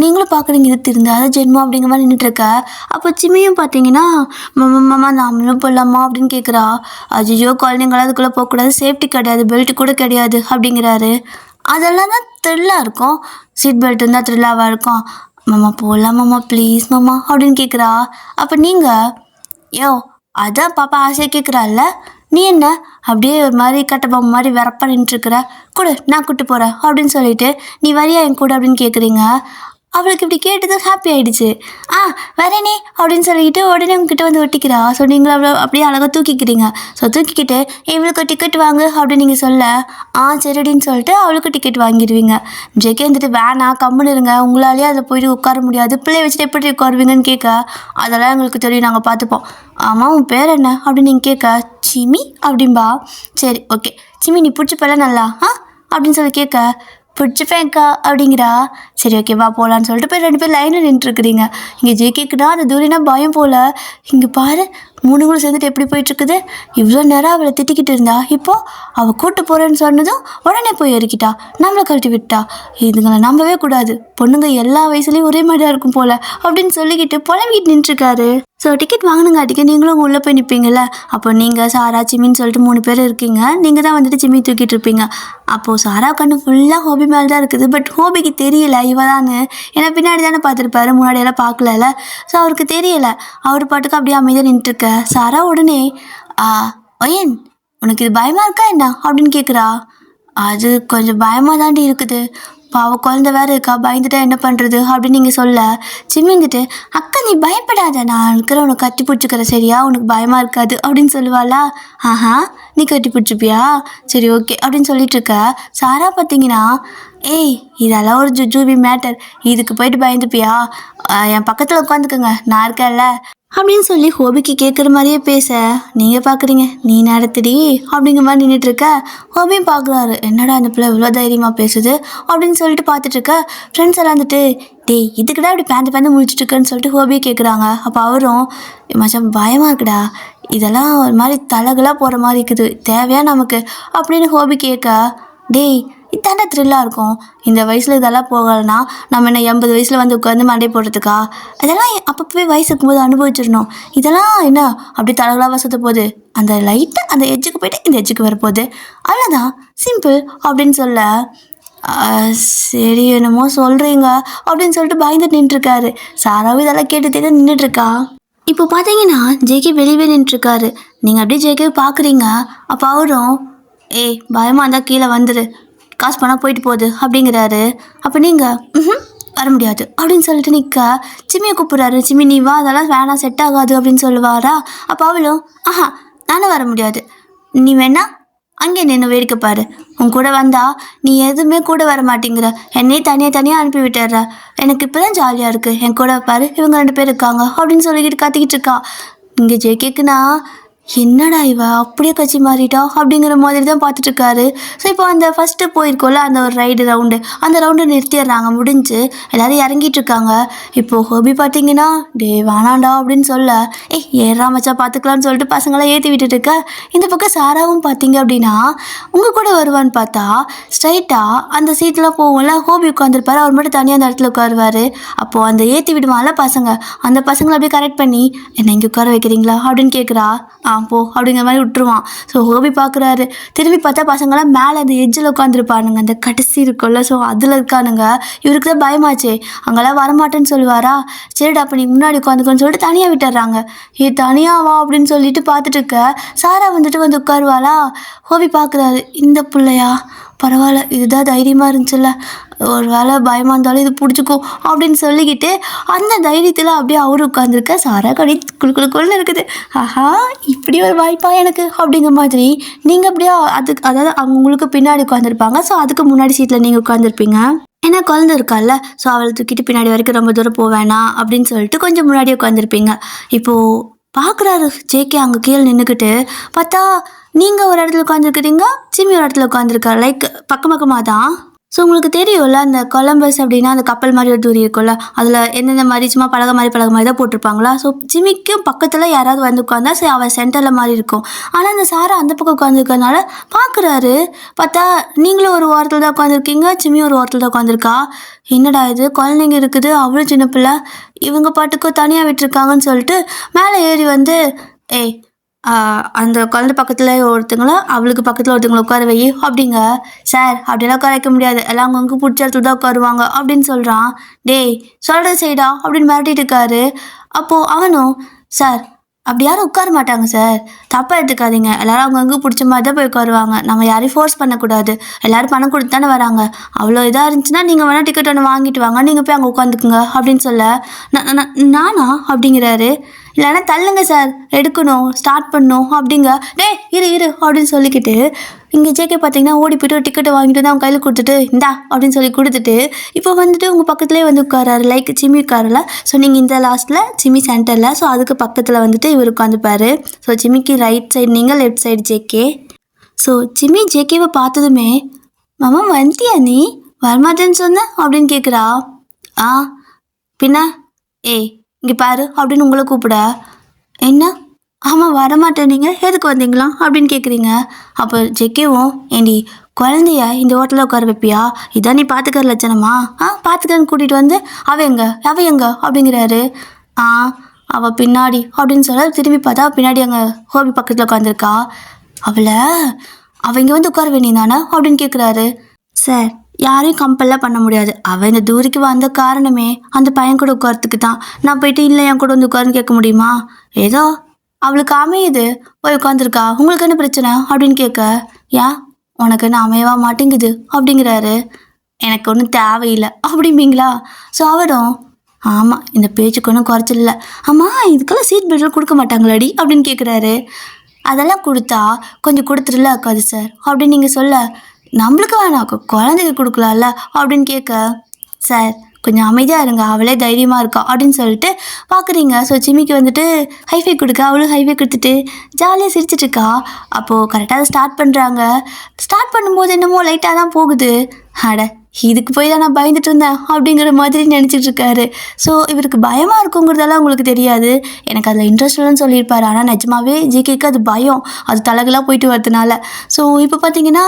நீங்களும் பார்க்குறீங்க இது திருந்தாத ஜென்மம் அப்படிங்கிற மாதிரி நின்றுட்டுருக்க. அப்போ சிம்மியும் பார்த்தீங்கன்னா மாமா நாமளும் போடலாமா அப்படின்னு கேட்குறா. அஜிஜோ குழந்தைங்களாம் அதுக்குள்ளே போகக்கூடாது, சேஃப்டி கிடையாது, பெல்ட் கூட கிடையாது அப்படிங்கிறாரு. அதெல்லாம் தான் த்ரில்லாக இருக்கும், சீட் பெல்ட் இருந்தால் த்ரில்லாவாக இருக்கும். மாமா போகலாம் மாமா ப்ளீஸ் மாமா அப்படின்னு கேட்குறா. அப்போ நீங்கள் யோ அதான் பாப்பா ஆசையாக கேட்குறாள்ல, நீ என்ன அப்படியே ஒரு மாதிரி கட்டப்பொம்மை மாதிரி வெறப்பா நின்றுட்டுருக்குற, கூட நான் கூப்பிட்டு போகிறேன் அப்படின்னு சொல்லிட்டு நீ வரியா என் கூட அப்படின்னு கேட்குறீங்க. அவளுக்கு இப்படி கேட்டது ஹாப்பி ஆகிடுச்சு. வரேனே அப்படின்னு சொல்லிக்கிட்டு உடனே உங்ககிட்ட வந்து ஒட்டிக்கிறா. ஸோ நீங்கள் அவ்வளோ அப்படியே அழகாக தூக்கிக்கிறீங்க. ஸோ தூக்கிக்கிட்டு இவளுக்கு டிக்கெட் வாங்கு அப்படின்னு நீங்கள் சொல்ல சரிடின்னு சொல்லிட்டு அவளுக்கு டிக்கெட் வாங்கிடுவீங்க. ஜெகே வந்துட்டு வேணாம் கம்முன்னு இருங்க, உங்களாலேயே அதில் போயிட்டு உட்கார முடியாது, பிள்ளைய வச்சுட்டு எப்படி உட்காருவீங்கன்னு கேட்க அதெல்லாம் எங்களுக்கு தெரியும் நாங்கள் பார்த்துப்போம். ஆமாம் உன் பேர் என்ன அப்படின்னு நீங்கள் கேட்க சிமி அப்படின்பா. சரி ஓகே சிமி நீ பிடிச்சப்பெல்லாம் நல்லா அப்படின்னு சொல்லி கேட்க பிடிச்சிப்பேன்க்கா அப்படிங்கிறா. சரி ஓகேவா போகலான்னு சொல்லிட்டு போய் 2 பேர் லைனில் நின்றுருக்குறீங்க. இங்கே ஜேகேக்குன்னா அந்த தூரினா பயம் போல். இங்கே பாரு 3 சேர்ந்துட்டு எப்படி போயிட்டுருக்குது. இவ்வளோ நேரம் அவளை திட்டிக்கிட்டு இருந்தா, இப்போது அவள் கூட்டு போகிறேன்னு சொன்னதும் உடனே போய் இறக்கிட்டா, நம்மளை கழட்டி விட்டா. இதுங்களை நம்பவே கூடாது, பொண்ணுங்க எல்லா வயசுலேயும் ஒரே மாதிரியாக இருக்கும் போல் அப்படின்னு சொல்லிக்கிட்டு புலம்பிக்கிட்டு நின்றுருக்காரு. ஸோ டிக்கெட் வாங்கினுங்காட்டிக்கு நீங்களும் உங்கள் உள்ளே போய் நிற்பீங்கள்ல. அப்போ நீங்கள் சாரா சிம்மின்னு சொல்லிட்டு 3 பேர் இருக்கீங்க. நீங்கள் தான் வந்துட்டு சிம்மி தூக்கிட்டு இருப்பீங்க. அப்போது சாரா கண்ணு ஃபுல்லாக ஹோபி மேலே தான் இருக்குது. பட் ஹோபிக்கு தெரியல இவதான்னு, ஏன்னா பின்னாடி தானே பார்த்துருப்பாரு, முன்னாடியெல்லாம் பார்க்கல. ஸோ அவருக்கு தெரியலை. அவர் பாட்டுக்கு அப்படியே அமைதியாக நின்றுருக்க. சாரா உடனே ஒயன் உனக்கு இது பயமாக இருக்கா என்ன அப்படின்னு கேட்குறா. அது கொஞ்சம் பயமாக தாண்டி இருக்குது, பாவ குழந்தை வேறு இருக்கா, பயந்துட்டா என்ன பண்ணுறது அப்படின்னு நீங்கள் சொல்ல சிம்மிந்துட்டு அக்கா நீ பயப்படாத, நான் இருக்கிற உனக்கு கட்டி பிடிச்சிக்கிறேன் சரியா, உனக்கு பயமாக இருக்காது அப்படின்னு சொல்லுவாளா. நீ கட்டி பிடிச்சிப்பியா, சரி ஓகே அப்படின்னு சொல்லிட்டு இருக்க. சாரா பார்த்தீங்கன்னா ஏய் இதெல்லாம் ஒரு ஜுஜூபி மேட்டர், இதுக்கு போயிட்டு பயந்துப்பியா, என் பக்கத்தில் உட்காந்துக்கோங்க நான் இருக்கேன்ல அப்படின்னு சொல்லி ஹோபிக்கு கேட்குற மாதிரியே பேச நீங்கள் பார்க்குறீங்க நீ நடத்துடி அப்படிங்கிற மாதிரி நின்றுட்டுருக்க. ஹோபியும் பார்க்குறாரு, என்னடா அந்த பிள்ளை இவ்வளோ தைரியமாக பேசுது அப்படின்னு சொல்லிட்டு பார்த்துட்ருக்க. ஃப்ரெண்ட்ஸ் எல்லாம் வந்துட்டு டேய் இதுக்குடா இப்படி பேந்து முழிச்சிட்ருக்குன்னு சொல்லிட்டு ஹோபியை கேட்குறாங்க. அப்போ அவரும் மச்சான் பயமாக இருக்குடா, இதெல்லாம் ஒரு மாதிரி தலகலாக போகிற மாதிரி இருக்குது, தேவையா நமக்கு அப்படின்னு ஹோபி கேட்க டேய் இதாண்டா த்ரில்லாக இருக்கும், இந்த வயசில் இதெல்லாம் போகலைன்னா நம்ம என்ன 80 வயசில் வந்து உட்காந்து மண்டை போடுறதுக்கா, அதெல்லாம் அப்பப்போவே வயசு இருக்கும்போது அனுபவிச்சிடணும், இதெல்லாம் என்ன அப்படி தலகலாக வசத்த போகுது, அந்த லைட்டாக அந்த எஜ்ஜுக்கு போய்ட்டு இந்த எஜ்ஜுக்கு வரப்போகுது, அவ்வளோதான் சிம்பிள் அப்படின்னு சொல்ல சரி என்னமோ சொல்கிறீங்க அப்படின்னு சொல்லிட்டு பயந்துட்டு நின்றுருக்காரு. சாராவும் இதெல்லாம் கேட்டுட்டு நின்றுட்டுருக்கா. இப்போ பார்த்தீங்கன்னா ஜேகே வெளியே நின்றுருக்காரு. நீங்கள் அப்படியே ஜேகே பார்க்குறீங்க. அப்போ அவரும் பயமாக இருந்தால் கீழே வந்துரு, காசு பணம் போயிட்டு போகுது அப்படிங்கிறாரு. அப்போ நீங்கள் வர முடியாது அப்படின்னு சொல்லிட்டு நிற்க சிம்மியை கூப்பிட்றாரு. சிம்மி நீ வா, அதெல்லாம் வேணாம், செட் ஆகாது அப்படின்னு சொல்லுவாரா. அப்போ அவளும் ஆஹா நானும் வர முடியாது, நீ வேணா அங்கே நின்று வேடிக்கை பாரு, உன் கூட வந்தா நீ எதுவுமே கூட வர மாட்டேங்கிற, என்னையே தனியாக அனுப்பி விட்டுற, எனக்கு இப்போ தான் ஜாலியாக இருக்குது, என் கூட பாரு இவங்க 2 பேர் இருக்காங்க அப்படின்னு சொல்லிக்கிட்டு கத்திக்கிட்டு இருக்கா. இங்கே ஜேகேக்குன்னா என்னடா இவ அப்படியே கட்சி மாறிட்டா அப்படிங்கிற மாதிரி தான் பார்த்துட்டு இருக்காரு. ஸோ இப்போ அந்த ஃபஸ்ட்டு போயிருக்கோம்ல அந்த ஒரு ரவுண்டு, அந்த ரவுண்டு நிறுத்திடுறாங்க, முடிஞ்சு எல்லோரும் இறங்கிட்டு இருக்காங்க. இப்போது ஹோபி பார்த்தீங்கன்னா டே வேணாண்டா அப்படின்னு சொல்ல ஏறா மச்சா பார்த்துக்கலான்னு சொல்லிட்டு பசங்களாம் ஏற்றி விட்டுட்டு இருக்க. இந்த பக்கம் சாராவும் பார்த்தீங்க அப்படின்னா உங்கள் கூட வருவான்னு பார்த்தா ஸ்ட்ரைட்டாக அந்த சீட்லாம் போகும்ல, ஹோபி உட்காந்துருப்பாரு, அவர் மட்டும் தனியாக அந்த இடத்துல உட்காருவார். அப்போது அந்த ஏற்றி விடுவான்ல பசங்க, அந்த பசங்களை அப்படியே கரெக்ட் பண்ணி என்னை இங்கே உட்கார வைக்கிறீங்களா அப்படின்னு கேட்குறா. போ அப்படிங்கிற மாதிரி விட்டுருவான். ஸோ ஹோபி பார்க்குறாரு, திரும்பி பார்த்தா பசங்களாம் மேலே அந்த எஜ்ஜில் உட்காந்துருப்பானுங்க, அந்த கடைசி இருக்கும்ல, ஸோ அதில் இருக்கானுங்க. இவருக்கு தான் பயமாச்சே, அங்கெல்லாம் வரமாட்டேன்னு சொல்லுவாரா. சரிடா அப்போ நீ முன்னாடி உட்காந்துக்கோன்னு சொல்லிட்டு தனியாக விட்டுறாங்க. தனியாக வா அப்படின்னு சொல்லிட்டு பார்த்துட்டு இருக்க சாரா வந்து உட்காருவாளா. ஹோபி பார்க்குறாரு, இந்த பிள்ளையா பரவாயில்ல, இதுதான் தைரியமாக இருந்துச்சுல்ல, ஒரு வேளை பயமாக இருந்தாலும் இது பிடிச்சிக்கும் அப்படின்னு சொல்லிக்கிட்டு அந்த தைரியத்தில் அப்படியே அவரு உட்காந்துருக்க. சாரா கடி குழுக்குழுக்குன்னு இருக்குது. ஆஹா இப்படி ஒரு வாய்ப்பா எனக்கு அப்படிங்கிற மாதிரி நீங்கள் அப்படியே அதாவது அவங்களுக்கு பின்னாடி உட்காந்துருப்பாங்க. ஸோ அதுக்கு முன்னாடி சீட்டில் நீங்கள் உட்காந்துருப்பீங்க. ஏன்னா குழந்தை இருக்கால, ஸோ அவளை தூக்கிட்டு பின்னாடி வரைக்கும் ரொம்ப தூரம் போவேணாம் அப்படின்னு சொல்லிட்டு கொஞ்சம் முன்னாடி உட்காந்துருப்பீங்க. இப்போது பார்க்குறாரு ஜேகே அங்கே கீழே நின்றுக்கிட்டு. பார்த்தா நீங்கள் ஒரு இடத்துல உட்காந்துருக்குறீங்க, சிம்மி ஒரு இடத்துல உட்காந்துருக்காரு, லைக் பக்கமாக தான். ஸோ உங்களுக்கு தெரியும்ல அந்த கொலம்பஸ் அப்படின்னா அந்த கப்பல் மாதிரி ஒரு தூரி இருக்கும்ல, அதில் எந்தெந்த மாதிரி சும்மா பழக மாதிரி தான் போட்டிருப்பாங்களா. ஸோ ஜிம்மிக்கும் பக்கத்தில் யாராவது வந்து உட்காந்தா சரி அவள் சென்டரில் மாதிரி இருக்கும். ஆனால் அந்த சாரை அந்த பக்கம் உட்காந்துருக்கறனால பார்க்குறாரு. பார்த்தா நீங்களும் ஒரு ஓரத்தில் தான் உட்காந்துருக்கீங்க, சிம்மி ஒரு ஓரத்தில் தான் உட்காந்துருக்கா. என்னடா இது குழந்தைங்க இருக்குது, அவ்வளோ சின்ன பிள்ளை, இவங்க பாட்டுக்கும் தனியாக விட்டுருக்காங்கன்னு சொல்லிட்டு மேலே ஏறி வந்து அந்த குழந்தை பக்கத்தில் ஒருத்தங்கள அவளுக்கு பக்கத்தில் ஒருத்தவங்களை உட்கார வை அப்படிங்க. சார் அப்படியெல்லாம் உட்கார வைக்க முடியாது, எல்லாம் அவங்களுக்கு பிடிச்ச இடத்துல தான் உட்காருவாங்க அப்படின்னு சொல்கிறான். டேய் சொல்கிறது செய்டா அப்படின்னு மிரட்டிட்டு இருக்காரு. அப்போது அவனும் சார் அப்படி யாரும் உட்கார மாட்டாங்க சார், தப்பாக எடுத்துக்காதீங்க, எல்லோரும் அவங்கவுங்க பிடிச்ச மாதிரி தான் போய் உட்காருவாங்க, நம்ம யாரையும் ஃபோர்ஸ் பண்ணக்கூடாது, எல்லோரும் பணம் கொடுத்து தானே வராங்க, அவ்வளோ இதாக இருந்துச்சுன்னா நீங்கள் வேணால் டிக்கெட் ஒன்று வாங்கிட்டு வாங்க, நீங்கள் போய் அங்கே உட்காந்துக்குங்க அப்படின்னு சொல்ல நானா அப்படிங்கிறாரு. இல்லைன்னா தள்ளுங்க சார், எடுக்கணும், ஸ்டார்ட் பண்ணணும் அப்படிங்க. இரு அப்படின்னு சொல்லிக்கிட்டு இங்கே ஜேகே பார்த்தீங்கன்னா ஓடி போய்ட்டு ஒரு டிக்கெட்டை வாங்கிட்டு வந்து அவங்க கையில் கொடுத்துட்டு இந்தா அப்படின்னு சொல்லி கொடுத்துட்டு இப்போ வந்துட்டு உங்கள் பக்கத்துலேயே வந்து உட்காராரு, லைக் சிம்மி உட்காரல. ஸோ நீங்கள் இந்த லாஸ்ட்டில் சிம்மி சென்டரில், ஸோ அதுக்கு பக்கத்தில் வந்துட்டு இவர் உட்காந்துப்பார். ஸோ சிம்மிக்கு ரைட் சைடு நீங்கள், left side JK. So Simmi ஜேகேவை பார்த்ததுமே மாமா வந்துட்டியா நீ, வரமாட்டேன்னு சொன்ன அப்படின்னு கேட்குறா. பின்ன இங்கே பாரு அப்படின்னு உங்களை கூப்பிட, என்ன ஆமாம் வரமாட்டேன், நீங்கள் எதுக்கு வந்தீங்களா அப்படின்னு கேட்குறீங்க. அப்போ ஜெக்கேவும் ஏண்டி குழந்தைய இந்த ஹோட்டலில் உட்கார வைப்பியா, இதான் நீ பார்த்துக்கிற லட்சணமா, பார்த்துக்கிறன்னு கூட்டிகிட்டு வந்து அவ எங்க அப்படிங்கிறாரு. அவள் பின்னாடி அப்படின்னு சொல்ல திரும்பி பார்த்தா பின்னாடி அங்கே ஹோபி பக்கத்தில் உட்காந்துருக்கா. அவள் இங்கே வந்து உட்கார வேண்டியதானே அப்படின்னு கேட்குறாரு. சார் யாரையும் கம்பல்லாம் பண்ண முடியாது, அவள் இந்த தூரிக்கு வந்த காரணமே அந்த பையன் கூட உட்காரத்துக்கு தான், நான் போயிட்டு இல்லை என் கூட வந்து உட்காருன்னு கேட்க முடியுமா, ஏதோ அவளுக்கு அமையுது போய் உட்காந்துருக்கா, உங்களுக்கு என்ன பிரச்சனை அப்படின்னு கேட்க, உனக்கு என்ன அமையவா மாட்டேங்குது அப்படிங்கிறாரு. எனக்கு ஒன்றும் தேவையில்லை அப்படிம்பீங்களா. ஸோ அவரும் ஆமாம் இந்த பேச்சுக்கு ஒன்றும் குறைச்சிடல, ஆமாம் இதுக்கெல்லாம் சீட் பெல்ட் கொடுக்க மாட்டாங்களாடி அப்படின்னு கேட்குறாரு. அதெல்லாம் கொடுத்தா கொஞ்சம் கொடுத்துருல இருக்காது சார் அப்படின்னு நீங்கள் சொல்ல, நம்மளுக்கு வேணாம் குழந்தைக்கு கொடுக்கலாம்ல அப்படின்னு கேட்க, சார் கொஞ்சம் அமைதியாக இருங்க, அவளே தைரியமாக இருக்கா அப்படின்னு சொல்லிட்டு பார்க்குறீங்க. ஸோ சிம்மிக்கு வந்துட்டு ஹைஃபை கொடுக்க, அவளும் ஹைஃபை கொடுத்துட்டு ஜாலியாக சிரிச்சிட்ருக்கா. அப்போது கரெக்டாக அதை ஸ்டார்ட் பண்ணுறாங்க. ஸ்டார்ட் பண்ணும்போது என்னமோ லைட்டாக தான் போகுது. இதுக்கு போய் தான் நான் பயந்துட்டு இருந்தேன் அப்படிங்கிற மாதிரி நினச்சிட்டு இருக்காரு. ஸோ இவருக்கு பயமாக இருக்குங்கிறதெல்லாம் உங்களுக்கு தெரியாது, எனக்கு அதில் இன்ட்ரெஸ்ட் இல்லைன்னு சொல்லியிருப்பார். ஆனால் நிஜமாவே ஜிகேக்கு அது பயம், அது தலைகளாக போயிட்டு வரதுனால. ஸோ இப்போ பார்த்தீங்கன்னா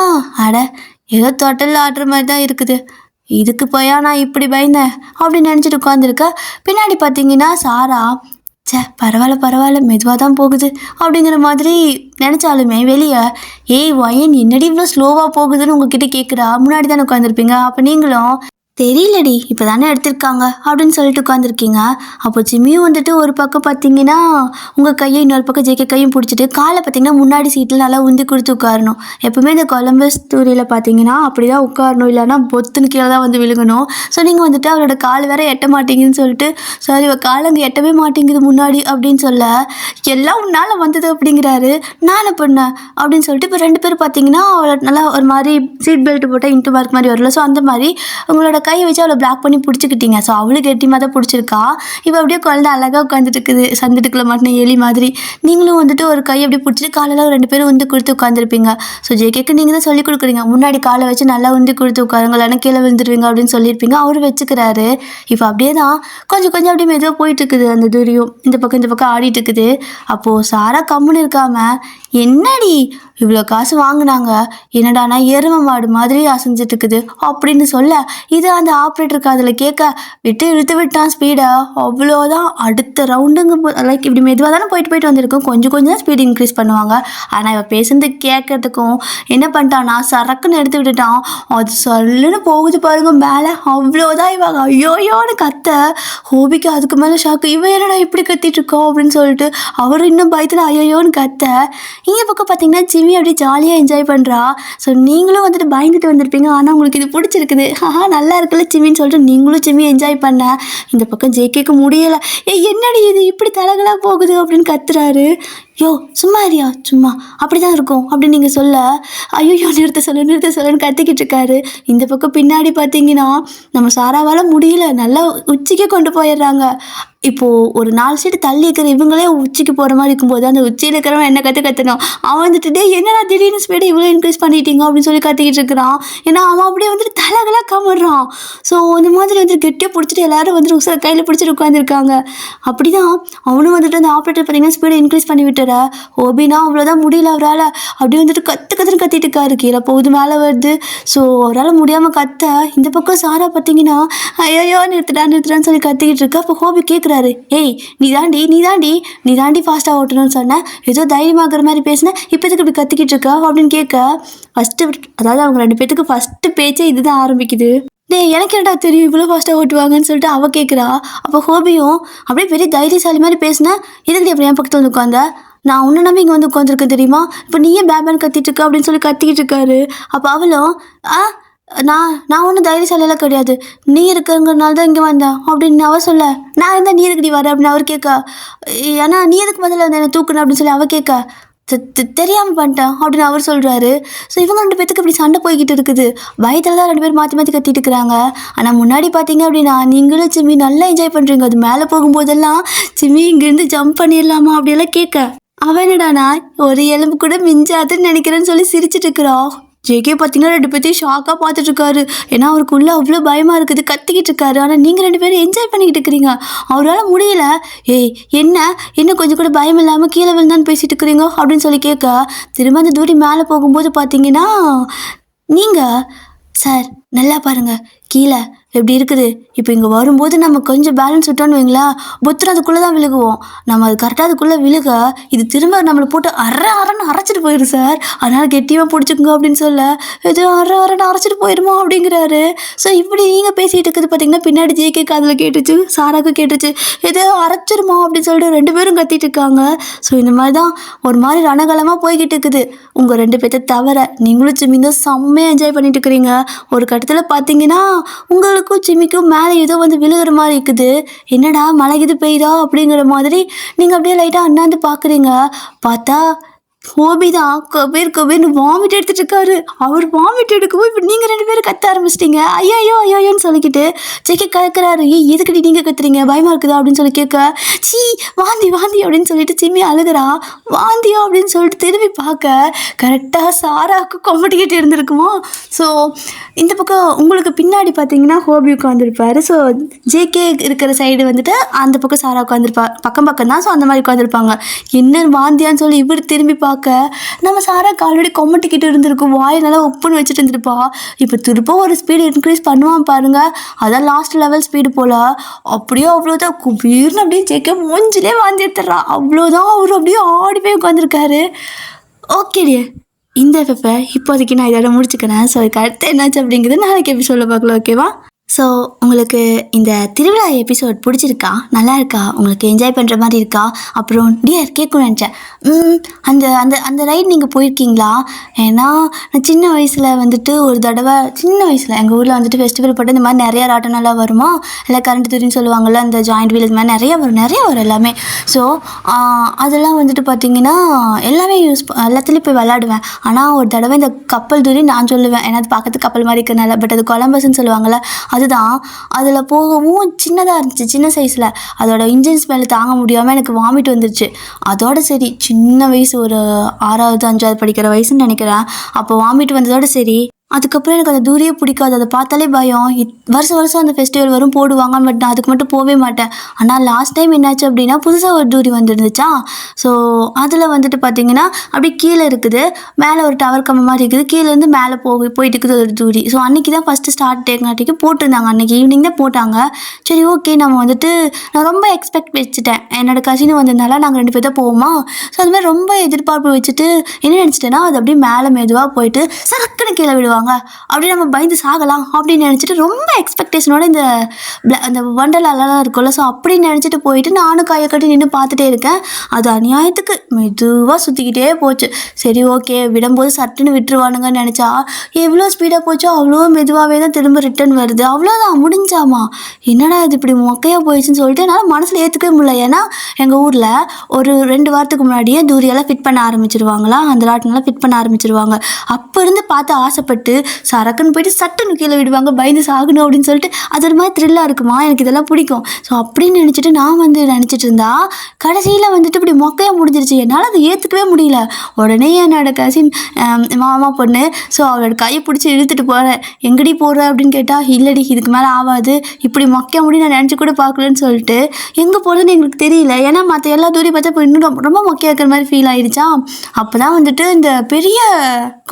ஏதோ தொட்டலில் ஆடுற மாதிரி தான் இருக்குது, இதுக்கு போயா நான் இப்படி பயந்தேன் அப்படின்னு நினச்சிட்டு உட்காந்துருக்க. பின்னாடி பார்த்தீங்கன்னா சாரா பரவாயில்ல மெதுவாக தான் போகுது அப்படிங்கிற மாதிரி நினச்சாலுமே வெளியே ஒயன் என்னடி இவ்வளோ ஸ்லோவாக போகுதுன்னு உங்ககிட்ட கேட்குறா. முன்னாடி தானே உட்காந்துருப்பீங்க, அப்போ நீங்களும் தெரியலடி இப்போ தானே எடுத்திருக்காங்க அப்படின்னு சொல்லிட்டு உட்காந்துருக்கீங்க. அப்போ ஜிம்மியும் வந்துட்டு ஒரு பக்கம் பார்த்தீங்கன்னா உங்கள் கையை இன்னொரு பக்கம் ஜேகே கையும் பிடிச்சிட்டு காலை பார்த்தீங்கன்னா முன்னாடி சீட்டில் நல்லா உந்தி கொடுத்து உட்காரணும். எப்பவுமே இந்த கொலம்பஸ் ஸ்டோரியில் பார்த்தீங்கன்னா அப்படி தான் உட்காரணும், இல்லைன்னா பொத்துன்னு கீழே தான் வந்து விழுகணும். ஸோ நீங்கள் வந்துட்டு அவரோட கால் வேற எட்ட மாட்டீங்கன்னு சொல்லிட்டு சாரி இவ கால் அங்கே எட்டவே மாட்டேங்குது முன்னாடி அப்படின்னு சொல்ல எல்லாம் உன்னால் வந்தது அப்படிங்கிறாரு. நான் என்ன பண்ணேன் அப்படின்னு சொல்லிட்டு இப்போ 2 பேரும் பார்த்தீங்கன்னா அவளை நல்லா ஒரு மாதிரி சீட் பெல்ட் போட்டால் இன்ட்டு மார்க் மாதிரி வரல. ஸோ அந்த மாதிரி உங்களோட கையை வச்சு அவளை பிளாக் பண்ணி பிடிச்சிக்கிட்டீங்க. ஸோ அவளுக்கு கெட்டிமாக தான் பிடிச்சிருக்கா. இப்போ அப்படியே குழந்தை அழகாக உட்காந்துட்டு இருக்குது சந்துட்டுக்குள்ள மாட்டின எலி மாதிரி. நீங்களும் வந்துட்டு ஒரு கையை அப்படியே பிடிச்சிட்டு காலெல்லாம் 2 பேரும் உந்து கொடுத்து உட்காந்துருப்பீங்க. ஸோ ஜேகேக்கு நீங்கள் தான் சொல்லிக் கொடுக்குறீங்க, முன்னாடி காலை வச்சு நல்லா உந்தி கொடுத்து உட்காருங்க, இல்லைன்னா கீழே விழுந்துருவீங்க அப்படின்னு சொல்லியிருப்பீங்க. அவரு வச்சுக்கிறாரு. இப்போ அப்படியே தான் கொஞ்சம் கொஞ்சம் அப்படியே மெதுவாக போயிட்டு இருக்குது. அந்த தூரியம் இந்த பக்கம் ஆடிட்டு இருக்குது. அப்போது சாரா கம்முன்னு இருக்காம என்னடி இவ்வளோ காசு வாங்கினாங்க, என்னடானா எருமை மாடு மாதிரி அசைஞ்சிட்டு இருக்குது அப்படின்னு சொல்ல இது அந்த ஆப்ரேட்டருக்கு அதில் கேட்க விட்டு இழுத்து விட்டான் ஸ்பீடை. அவ்வளோதான் அடுத்த ரவுண்டுங்க லைக் இப்படி மெதுவாக தானே போயிட்டு வந்திருக்கும், கொஞ்சம் கொஞ்சம் ஸ்பீடு இன்க்ரீஸ் பண்ணுவாங்க. ஆனால் இவன் பேசுறது கேட்கறதுக்கும் என்ன பண்ணிட்டான்னா சரக்குன்னு எடுத்து விட்டுட்டான். அது சொல்லுன்னு போகுது பாருங்க மேலே. அவ்வளோதான் இவங்க ஐயோயோன்னு கத்த. ஹோபிக்கு அதுக்கு மேலே ஷாக்கு, இவன் என்னடா இப்படி கத்திட்டு இருக்கோம் அப்படின்னு சொல்லிட்டு அவர் இன்னும் பயத்தில் ஐயோயோன்னு கத்த. இந்த பக்கம் பார்த்தீங்கன்னா ஜிம்மி அப்படியே ஜாலியாக என்ஜாய் பண்ணுறா. ஸோ நீங்களும் வந்துட்டு பயந்துட்டு வந்திருப்பீங்க, ஆனால் உங்களுக்கு இது பிடிச்சிருக்குது, நல்லா இருக்குல்ல ஜிம்மின்னு சொல்லிட்டு நீங்களும் ஜிம்மி என்ஜாய் பண்ண. இந்த பக்கம் ஜேகேக்கு முடியலை, என்னடி இது இப்படி தலைகளாக போகுது அப்படின்னு கத்துறாரு. யோ சும்மா இருயா, சும்மா அப்படி தான் இருக்கும் அப்படின்னு நீங்கள் சொல்ல ஐயோ நிறுத்த சொல்லுன்னு கத்திக்கிட்டு இருக்காரு. இந்த பக்கம் பின்னாடி பார்த்தீங்கன்னா நம்ம சாராவால் முடியல, நல்லா உச்சிக்கே கொண்டு போயிடுறாங்க. இப்போது ஒரு 4 சீட்டு தள்ளி இருக்கிற இவங்களே உச்சிக்கு போகிற மாதிரி இருக்கும்போது அந்த உச்சியில் இருக்கிறவன் என்ன கற்றணும். அவன் வந்துட்டு என்னடா திடீர்னு ஸ்பீடை இவ்வளோ இன்க்ரீஸ் பண்ணிட்டீங்க அப்படின்னு சொல்லி கத்திக்கிட்டு இருக்கிறான். ஏன்னா அவன் அப்படியே வந்துட்டு தலைகளாக கமர்றான். ஸோ இந்த மாதிரி வந்துட்டு கெட்டியாக பிடிச்சிட்டு எல்லாரும் வந்துட்டு உசரை கையில் பிடிச்சிட்டு உட்காந்துருக்காங்க. அப்படி தான் அவனும் வந்துட்டு அந்த ஆப்ரேட்டர் பார்த்தீங்கன்னா ஸ்பீடை இன்க்ரீஸ் பண்ணி விட்டுற. ஹோபினா அவ்வளோதான் முடியல அவரால், அப்படியே வந்துட்டு கத்துன்னு கத்திட்டு இருக்காரு, கீழே போகுது மேலே வருது. ஸோ அவரால் முடியாமல் கத்த. இந்த பக்கம் சாரா பார்த்தீங்கன்னா ஐயோ நிறுத்துடான்னு சொல்லி கத்திக்கிட்டு இருக்கா. அப்போ ஹோபி கேட்குறாரு, ஏய் நீ தாண்டி ஃபாஸ்ட்டாக ஓட்டணும்னு சொன்னேன், ஏதோ தைரியமாகிற மாதிரி பேசினேன், இப்போ எதுக்கு இப்படி கத்திக்கிட்டு இருக்கா அப்படின்னு கேட்க ஃபஸ்ட்டு அதாவது அவங்க 2 பேத்துக்கு ஃபஸ்ட்டு பேச்சே இதுதான் ஆரம்பிக்குது. எனக்கு என்னடா தெரியும் இவ்வளோ ஃபாஸ்ட்டாக ஓட்டுவாங்கன்னு சொல்லிட்டு அவள் கேட்குறா. அப்போ ஹோபியும் அப்படியே பெரிய தைரியசாலி மாதிரி பேசினேன், இதுக்கு எப்படி என் பக்கத்தில் வந்து உட்காந்த, நான் உன்னை நம்பி இங்கே வந்து உட்காந்துருக்கேன் தெரியுமா, இப்போ நீயே பேபேன்னு கத்திட்டு இருக்க அப்படின்னு சொல்லி கத்திக்கிட்டு இருக்காரு. அப்போ அவளும் நான் ஒன்றும் தைரியசாலையெல்லாம் கிடையாது, நீ இருக்கிறங்கிறனால தான் இங்கே வந்தேன் அப்படின்னு அவள் சொல்ல, நான் இருந்தால் நீ எதுக்கு வர அப்படின்னு அவர் கேட்க, ஏன்னா நீ எதுக்கு பதில் வந்து என்னை தூக்கணும் அப்படின்னு சொல்லி அவள் கேட்க தெரியாமல் பண்ணிட்டேன் அப்படின்னு அவர் சொல்கிறாரு. ஸோ இவங்க 2 பேத்துக்கு இப்படி சண்டை போய்கிட்டு இருக்குது. பயத்தில் தான் 2 பேர் மாற்றி கத்திட்டு இருக்கிறாங்க. ஆனால் முன்னாடி பார்த்தீங்க அப்படின்னா நீங்களும் சிம்மி நல்லா என்ஜாய் பண்ணுறீங்க. அது மேலே போகும்போதெல்லாம் சிம்மி இங்கேருந்து ஜம்ப் பண்ணிடலாமா அப்படியெல்லாம் கேட்க அவன் என்னடானா ஒரு எலும்பு கூட மிஞ்சாதுன்னு நினைக்கிறேன்னு சொல்லி சிரிச்சிட்டு இருக்கிறோம். ஜேகே பார்த்தீங்கன்னா 2 பேர்த்தையும் ஷாக்காக பார்த்துட்டு இருக்காரு. ஏன்னா அவருக்குள்ளே அவ்வளோ பயமாக இருக்குது, கத்திக்கிட்டு இருக்காரு. ஆனால் நீங்கள் 2 பேரும் என்ஜாய் பண்ணிக்கிட்டு இருக்கிறீங்க, அவரால் முடியல. ஏய் என்ன கொஞ்சம் கூட பயம் இல்லாமல் கீழே விழுந்தான்னு பேசிட்டு இருக்கிறீங்க அப்படின்னு சொல்லி கேட்க திரும்ப அந்த தூரி மேலே போகும்போது பார்த்தீங்கன்னா நீங்கள் சார் நல்லா பாருங்கள் கீழே எப்படி இருக்குது. இப்போ இங்கே வரும்போது நம்ம கொஞ்சம் பேலன்ஸ் விட்டோன்னு வைங்களேன், புத்தர் அதுக்குள்ளே தான் விழுகுவோம். நம்ம அது கரெக்டாக அதுக்குள்ளே விழுக இது திரும்ப நம்மளை போட்டு அரைன்னு அரைச்சிட்டு போயிடும் சார், அதனால் கெட்டியாக பிடிச்சிக்குங்க அப்படின்னு சொல்ல இது அரைன்னு அரைச்சிட்டு போயிடுமா அப்படிங்கிறாரு. ஸோ இப்படி நீங்கள் பேசிகிட்டு இருக்குது பார்த்தீங்கன்னா பின்னாடி ஜேகே காதில் கேட்டுச்சு, சாராக்கு கேட்டுச்சு, எதோ அரைச்சிருமா அப்படின்னு சொல்லிட்டு 2 பேரும் கத்திட்டு இருக்காங்க. ஸோ இந்த மாதிரி தான் ஒரு மாதிரி ரணகலமாக போய்கிட்டு இருக்குது. உங்கள் 2 பேர்த்த தவிர நீங்களும் சிம்மி தான் செம்மையாக என்ஜாய் பண்ணிட்டு இருக்கிறீங்க. ஒரு கட்டத்தில் பார்த்தீங்கன்னா உங்களுக்கும் சிம்மிக்கும் மேலே ஏதோ வந்து விழுகிற மாதிரி இருக்குது. என்னடா மழை இது பெய்யுதா அப்படிங்கிற மாதிரி நீங்கள் அப்படியே லைட்டாக அண்ணாந்து பார்க்குறீங்க. பார்த்தா ஹோபி தான் கபீர்னு வாமிட் எடுத்துட்டு இருக்காரு. அவர் வாமிட் எடுக்கவும் இப்போ நீங்கள் 2 பேரும் கத்த ஆரம்பிச்சிட்டிங்க. ஐயோன்னு சொல்லிக்கிட்டு ஜேகே கேட்குறாரு, எதுக்கடி நீங்கள் கத்துறீங்க, பயமாக இருக்குதா அப்படின்னு சொல்லி கேட்க சீ வாந்தி அப்படின்னு சொல்லிட்டு சிம்மி அழுகிறா. வாந்தியா அப்படின்னு சொல்லிட்டு திரும்பி பார்க்க கரெக்டாக சாராவுக்கு கொம்பட்டிக்கிட்டு இருந்திருக்குமோ. ஸோ இந்த பக்கம் உங்களுக்கு பின்னாடி பார்த்தீங்கன்னா ஹோபி உட்காந்துருப்பாரு. ஸோ ஜேகே இருக்கிற சைடு வந்துட்டு அந்த பக்கம் சாரா உட்காந்துருப்பா, பக்கம் தான். ஸோ அந்த மாதிரி உட்காந்துருப்பாங்க. என்ன வாந்தியான்னு சொல்லி இவர் திரும்பி பார்க்க நம்ம சாராக்கு ஆல்ரெடி கொமட்டிக்கிட்டு இருந்திருக்கும், வாய் நல்லா உப்புன்னு வச்சுட்டு இருந்திருப்பா. இப்போ திரும்ப ஒரு ஸ்பீடு இன்க்ரீஸ் பண்ணுவான் பாருங்க, அதான் லாஸ்ட் லெவல் ஸ்பீடு போல். அப்படியே அவ்வளோதான் குபீர்னு அப்படியே ஜேகே மூஞ்சிலே வாந்தி எடுத்துடுறா. அவ்வளோதான் அவர் அப்படியே ஆடி போய் உட்காந்துருக்காரு. ஓகேடி இந்த எஃபெக்டை இப்போதைக்கு நான் இதோட முடிச்சுக்கிறேன். ஸோ அதுக்கு அடுத்து என்னாச்சு அப்படிங்கிறது நாளைக்கு எப்படி சொல்ல பார்க்கலாம், ஓகேவா? ஸோ உங்களுக்கு இந்த திருவிழா எபிசோட் பிடிச்சிருக்கா? நல்லா இருக்கா? உங்களுக்கு என்ஜாய் பண்ணுற மாதிரி இருக்கா? அப்புறம் டியர் கேட்கணும்னு நினச்சேன். அந்த அந்த அந்த ரைட் நீங்கள் போயிருக்கீங்களா? ஏன்னா நான் சின்ன வயசில் வந்துட்டு ஒரு தடவை சின்ன வயசில் எங்கள் ஊரில் வந்துட்டு ஃபெஸ்டிவல் போட்டு இந்த மாதிரி நிறையா ராட்டனெல்லாம் வருமா, இல்லை கரண்ட் தூரின்னு சொல்லுவாங்கள்ல, அந்த ஜாயிண்ட் வீல் இது மாதிரி நிறைய வரும் எல்லாமே. ஸோ அதெல்லாம் வந்துட்டு பார்த்திங்கன்னா எல்லாமே எல்லாத்துலேயும் போய் விளாடுவேன். ஆனால் ஒரு தடவை இந்த கப்பல் தூரி நான் சொல்லுவேன், ஏன்னா அது பார்க்கறதுக்கு கப்பல் மாதிரி இருக்கிறனால. பட் அது கொலம்பஸ்ன்னு சொல்லுவாங்கள்ல, அதுதான். அதில் போகவும் சின்னதாக இருந்துச்சு, சின்ன சைஸில். அதோட இன்ஜின் ஸ்மெல் தாங்க முடியாமல் எனக்கு வாமிட் வந்துருச்சு. அதோட சரி, சின்ன வயசு, ஒரு 6வது 5வது படிக்கிற வயசுன்னு நினைக்கிறேன். அப்போ வாமிட் வந்ததோட சரி. அதுக்கப்புறம் எனக்கு அந்த தூரியே பிடிக்காது. அதை பார்த்தாலே பயம். வருஷம் அந்த ஃபெஸ்டிவல் வரும் போடுவாங்க, பட் நான் அதுக்கு மட்டும் போகவே மாட்டேன். ஆனால் லாஸ்ட் டைம் என்னாச்சு அப்படின்னா, புதுசாக ஒரு தூரி வந்துருந்துச்சா. ஸோ அதில் வந்துட்டு பார்த்தீங்கன்னா அப்படியே கீழே இருக்குது, மேலே ஒரு டவர் கம்பு மாதிரி இருக்குது, கீழேருந்து மேலே போயிட்டு இருக்குது ஒரு தூரி. ஸோ அன்றைக்கி தான் ஃபஸ்ட்டு ஸ்டார்ட் டேங்காட்டிக்கு போட்டிருந்தாங்க. அன்றைக்கி ஈவினிங் தான் போட்டாங்க. சரி, ஓகே, நம்ம வந்துட்டு நான் ரொம்ப எக்ஸ்பெக்ட் வச்சுட்டேன். என்னோடய கசினும் வந்ததுனால நாங்கள் 2 பேர் தான் போவோமா. ஸோ அது மாதிரி ரொம்ப எதிர்பார்ப்பு வச்சுட்டு என்ன நினச்சிட்டேன்னா, அது அப்படியே மேலே மெதுவாக போயிட்டு சரக்குன்னு கீழே விடுவாங்க, அப்படியே நம்ம பயந்து சாகலாம் அப்படின்னு நினச்சிட்டு ரொம்ப எக்ஸ்பெக்டேஷனோட அந்த வண்டர்லாலாம் இருக்கும்ல, ஸோ அப்படின்னு நினச்சிட்டு போயிட்டு நானும் கையை கட்டி நின்று பார்த்துட்டே இருக்கேன். அது அநியாயத்துக்கு மெதுவாக சுற்றிக்கிட்டே போச்சு. சரி, ஓகே, விடும்போது சட்டுன்னு விட்டுருவானுங்கன்னு நினச்சா எவ்வளோ ஸ்பீடாக போச்சோ அவ்வளோ மெதுவாகவே தான் திரும்ப ரிட்டர்ன் வருது. அவ்வளோதான், முடிஞ்சாமா, என்னடா இது இப்படி மொக்கையாக போயிடுச்சுன்னு சொல்லிட்டு என்னால் மனசில் ஏற்றுக்கவே முடியல. ஏன்னா எங்கள் ஊரில் ஒரு 2 வாரத்துக்கு முன்னாடியே தூரியெல்லாம் ஃபிட் பண்ண ஆரம்பிச்சிருவாங்களா, அந்த ராட்டினெல்லாம் ஃபிட் பண்ண ஆரம்பிச்சிருவாங்க. அப்போ இருந்து பார்த்து ஆசைப்பட்டு சரக்குன்னு போயிட்டு சட்டுன்னு கீழே விடுவாங்க, பயந்து சாகணும் அப்படின்னு சொல்லிட்டு. அது ஒரு மாதிரி த்ரில்லாக இருக்குமா, எனக்கு இதெல்லாம் பிடிக்கும். ஸோ அப்படின்னு நினச்சிட்டு நான் நினச்சிட்டு இருந்தா கடைசியில் வந்துட்டு இப்படி மொக்கையாக முடிஞ்சிருச்சு. என்னால் அதை ஏற்றுக்கவே முடியல. உடனே என்னோட கசின் மாமா பொண்ணு, ஸோ அவளோட கையை பிடிச்சி இழுத்துட்டு போகிறேன். எங்கடி போகிற அப்படின்னு கேட்டால், இல்லடி இதுக்கு மேலே ஆகாது, இப்படி மொக்கையாக முடி நான் நினச்சி கூட பார்க்கலன்னு சொல்லிட்டு. எங்கே போகிறதுன்னு எங்களுக்கு தெரியல, ஏன்னா மற்ற எல்லா தூரி பார்த்தா இப்போ இன்னும் ரொம்ப மொக்கையாக இருக்கிற மாதிரி ஃபீல் ஆகிடுச்சா. அப்போ தான் வந்துட்டு இந்த பெரிய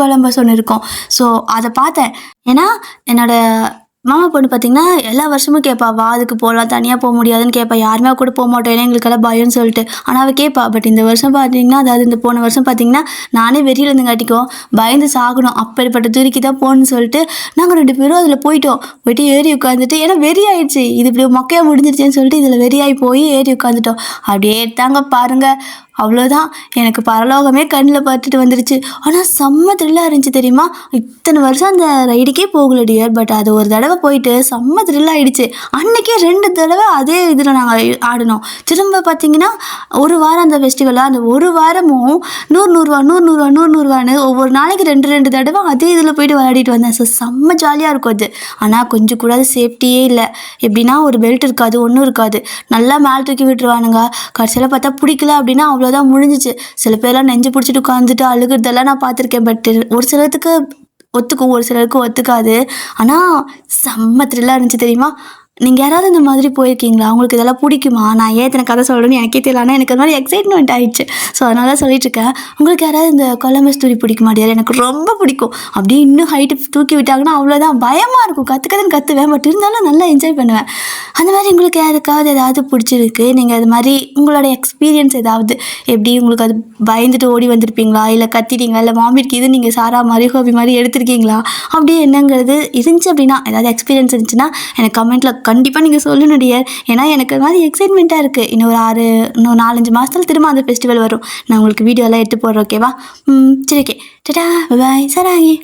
கொலம்பஸ் ஒன்று இருக்கும். ஸோ அதை பார்த்தேன். ஏன்னா என்னோடய மாமா பொண்ணு பார்த்திங்கன்னா எல்லா வருஷமும் கேட்பா, வா அதுக்கு போகலாம், தனியாக போக முடியாதுன்னு கேட்பா. யாருமே கூட போக மாட்டோம், ஏன்னா எங்களுக்கெல்லாம் பயம்னு சொல்லிட்டு. ஆனால் அவள் கேட்பா. பட் இந்த வருஷம் பார்த்திங்கன்னா, அதாவது இந்த போன வருஷம் பார்த்திங்கன்னா நானே வெறியில் இருந்துங்காட்டிக்கும் பயந்து சாகணும், அப்படிப்பட்ட தூரிக்கு தான் போகணுன்னு சொல்லிட்டு நாங்கள் 2 பேரும் அதில் போயிட்டு ஏறி உட்காந்துட்டு, ஏன்னா வெறி ஆயிடுச்சு, இது இப்படி மொக்கையாக முடிஞ்சிருச்சேன்னு சொல்லிட்டு இதில் வெறியாகி போய் ஏறி உட்காந்துட்டோம். அப்படியே தாங்க பாருங்கள், அவ்வளோதான், எனக்கு பரலோகமே கண்ணில் பார்த்துட்டு வந்துருச்சு. ஆனால் செம்ம த்ரில்லாக இருந்துச்சு தெரியுமா. இத்தனை வருஷம் அந்த ரைடுக்கே போகல டியர், பட் அது ஒரு தடவை போயிட்டு செம்ம த்ரில் ஆகிடுச்சு. அன்றைக்கே 2 தடவை அதே இதில் நாங்கள் ஆடினோம். திரும்ப பார்த்திங்கன்னா ஒரு வாரம் அந்த ஃபெஸ்டிவலாக, அந்த ஒரு வாரமும் 100 ஒவ்வொரு நாளைக்கு 2 தடவை அதே இதில் போயிட்டு விளையாடிட்டு வந்தேன். ஸோ செம்ம ஜாலியாக இருக்கும் அது. ஆனால் கொஞ்சம் கூட அது சேஃப்டியே இல்லை. எப்படின்னா ஒரு பெல்ட் இருக்காது, ஒன்றும் இருக்காது, நல்லா மேலே தூக்கி விட்டுருவானுங்க. கடைசியில் பார்த்தா பிடிக்கல அப்படின்னா அவ்வளோதான், முடிஞ்சிச்சு. சில பேர்லாம் நெஞ்சு பிடிச்சிட்டு உட்காந்துட்டு அழுகிறதெல்லாம் நான் பார்த்துருக்கேன். பட் ஒரு சிலருக்கு ஒத்துக்கும், ஒரு சிலருக்கு ஒத்துக்காது. ஆனால் செம்ம த்ரில்லாக இருந்துச்சு தெரியுமா. நீங்கள் யாராவது இந்த மாதிரி போயிருக்கீங்களா? உங்களுக்கு இதெல்லாம் பிடிக்குமா? நான் ஏன் இத்தனை கதை சொல்லணும்னு எனக்கே தெரியல, ஆனால் எனக்கு அது மாதிரி எக்ஸைட்மெண்ட் ஆகிடுச்சு. ஸோ அதனால தான் சொல்லிட்டுருக்கேன். உங்களுக்கு யாராவது இந்த கொலம்பஸ் தூரி பிடிக்குமா டியர்? எனக்கு ரொம்ப பிடிக்கும். அப்படியே இன்னும் ஹைட்டு தூக்கி விட்டாங்கன்னா அவ்வளோதான், பயமாக இருக்கும். கற்றுவேன், பட் இருந்தாலும் நல்லா என்ஜாய் பண்ணுவேன். அந்த மாதிரி உங்களுக்கு யாருக்காவது ஏதாவது பிடிச்சிருக்கு? நீங்கள் அது மாதிரி உங்களோட எக்ஸ்பீரியன்ஸ் ஏதாவது, எப்படி உங்களுக்கு அது பயந்துட்டு ஓடி வந்திருப்பீங்களா, இல்லை கத்திட்டீங்களா, இல்லை வாமிட்க்கு இது நீங்கள் சாரா மாதிரி ஹோபி மாதிரி எடுத்திருக்கீங்களா, அப்படியே என்னங்கிறது இருந்துச்சு அப்படின்னா, ஏதாவது எக்ஸ்பீரியன்ஸ் இருந்துச்சுன்னா எனக்கு கமெண்ட்டில் கண்டிப்பாக நீங்கள் சொல்லணும் டியர். ஏன்னா எனக்கு அது மாதிரி எக்ஸைட்மெண்ட்டாக இருக்குது. இன்னும் 4-5 மாதத்தில் திரும்ப அந்த ஃபெஸ்டிவல் வரும். நான் உங்களுக்கு வீடியோலாம் எடுத்து போடுறேன், ஓகேவா? சரி, ஓகே, டாடா, பாய், சராகி.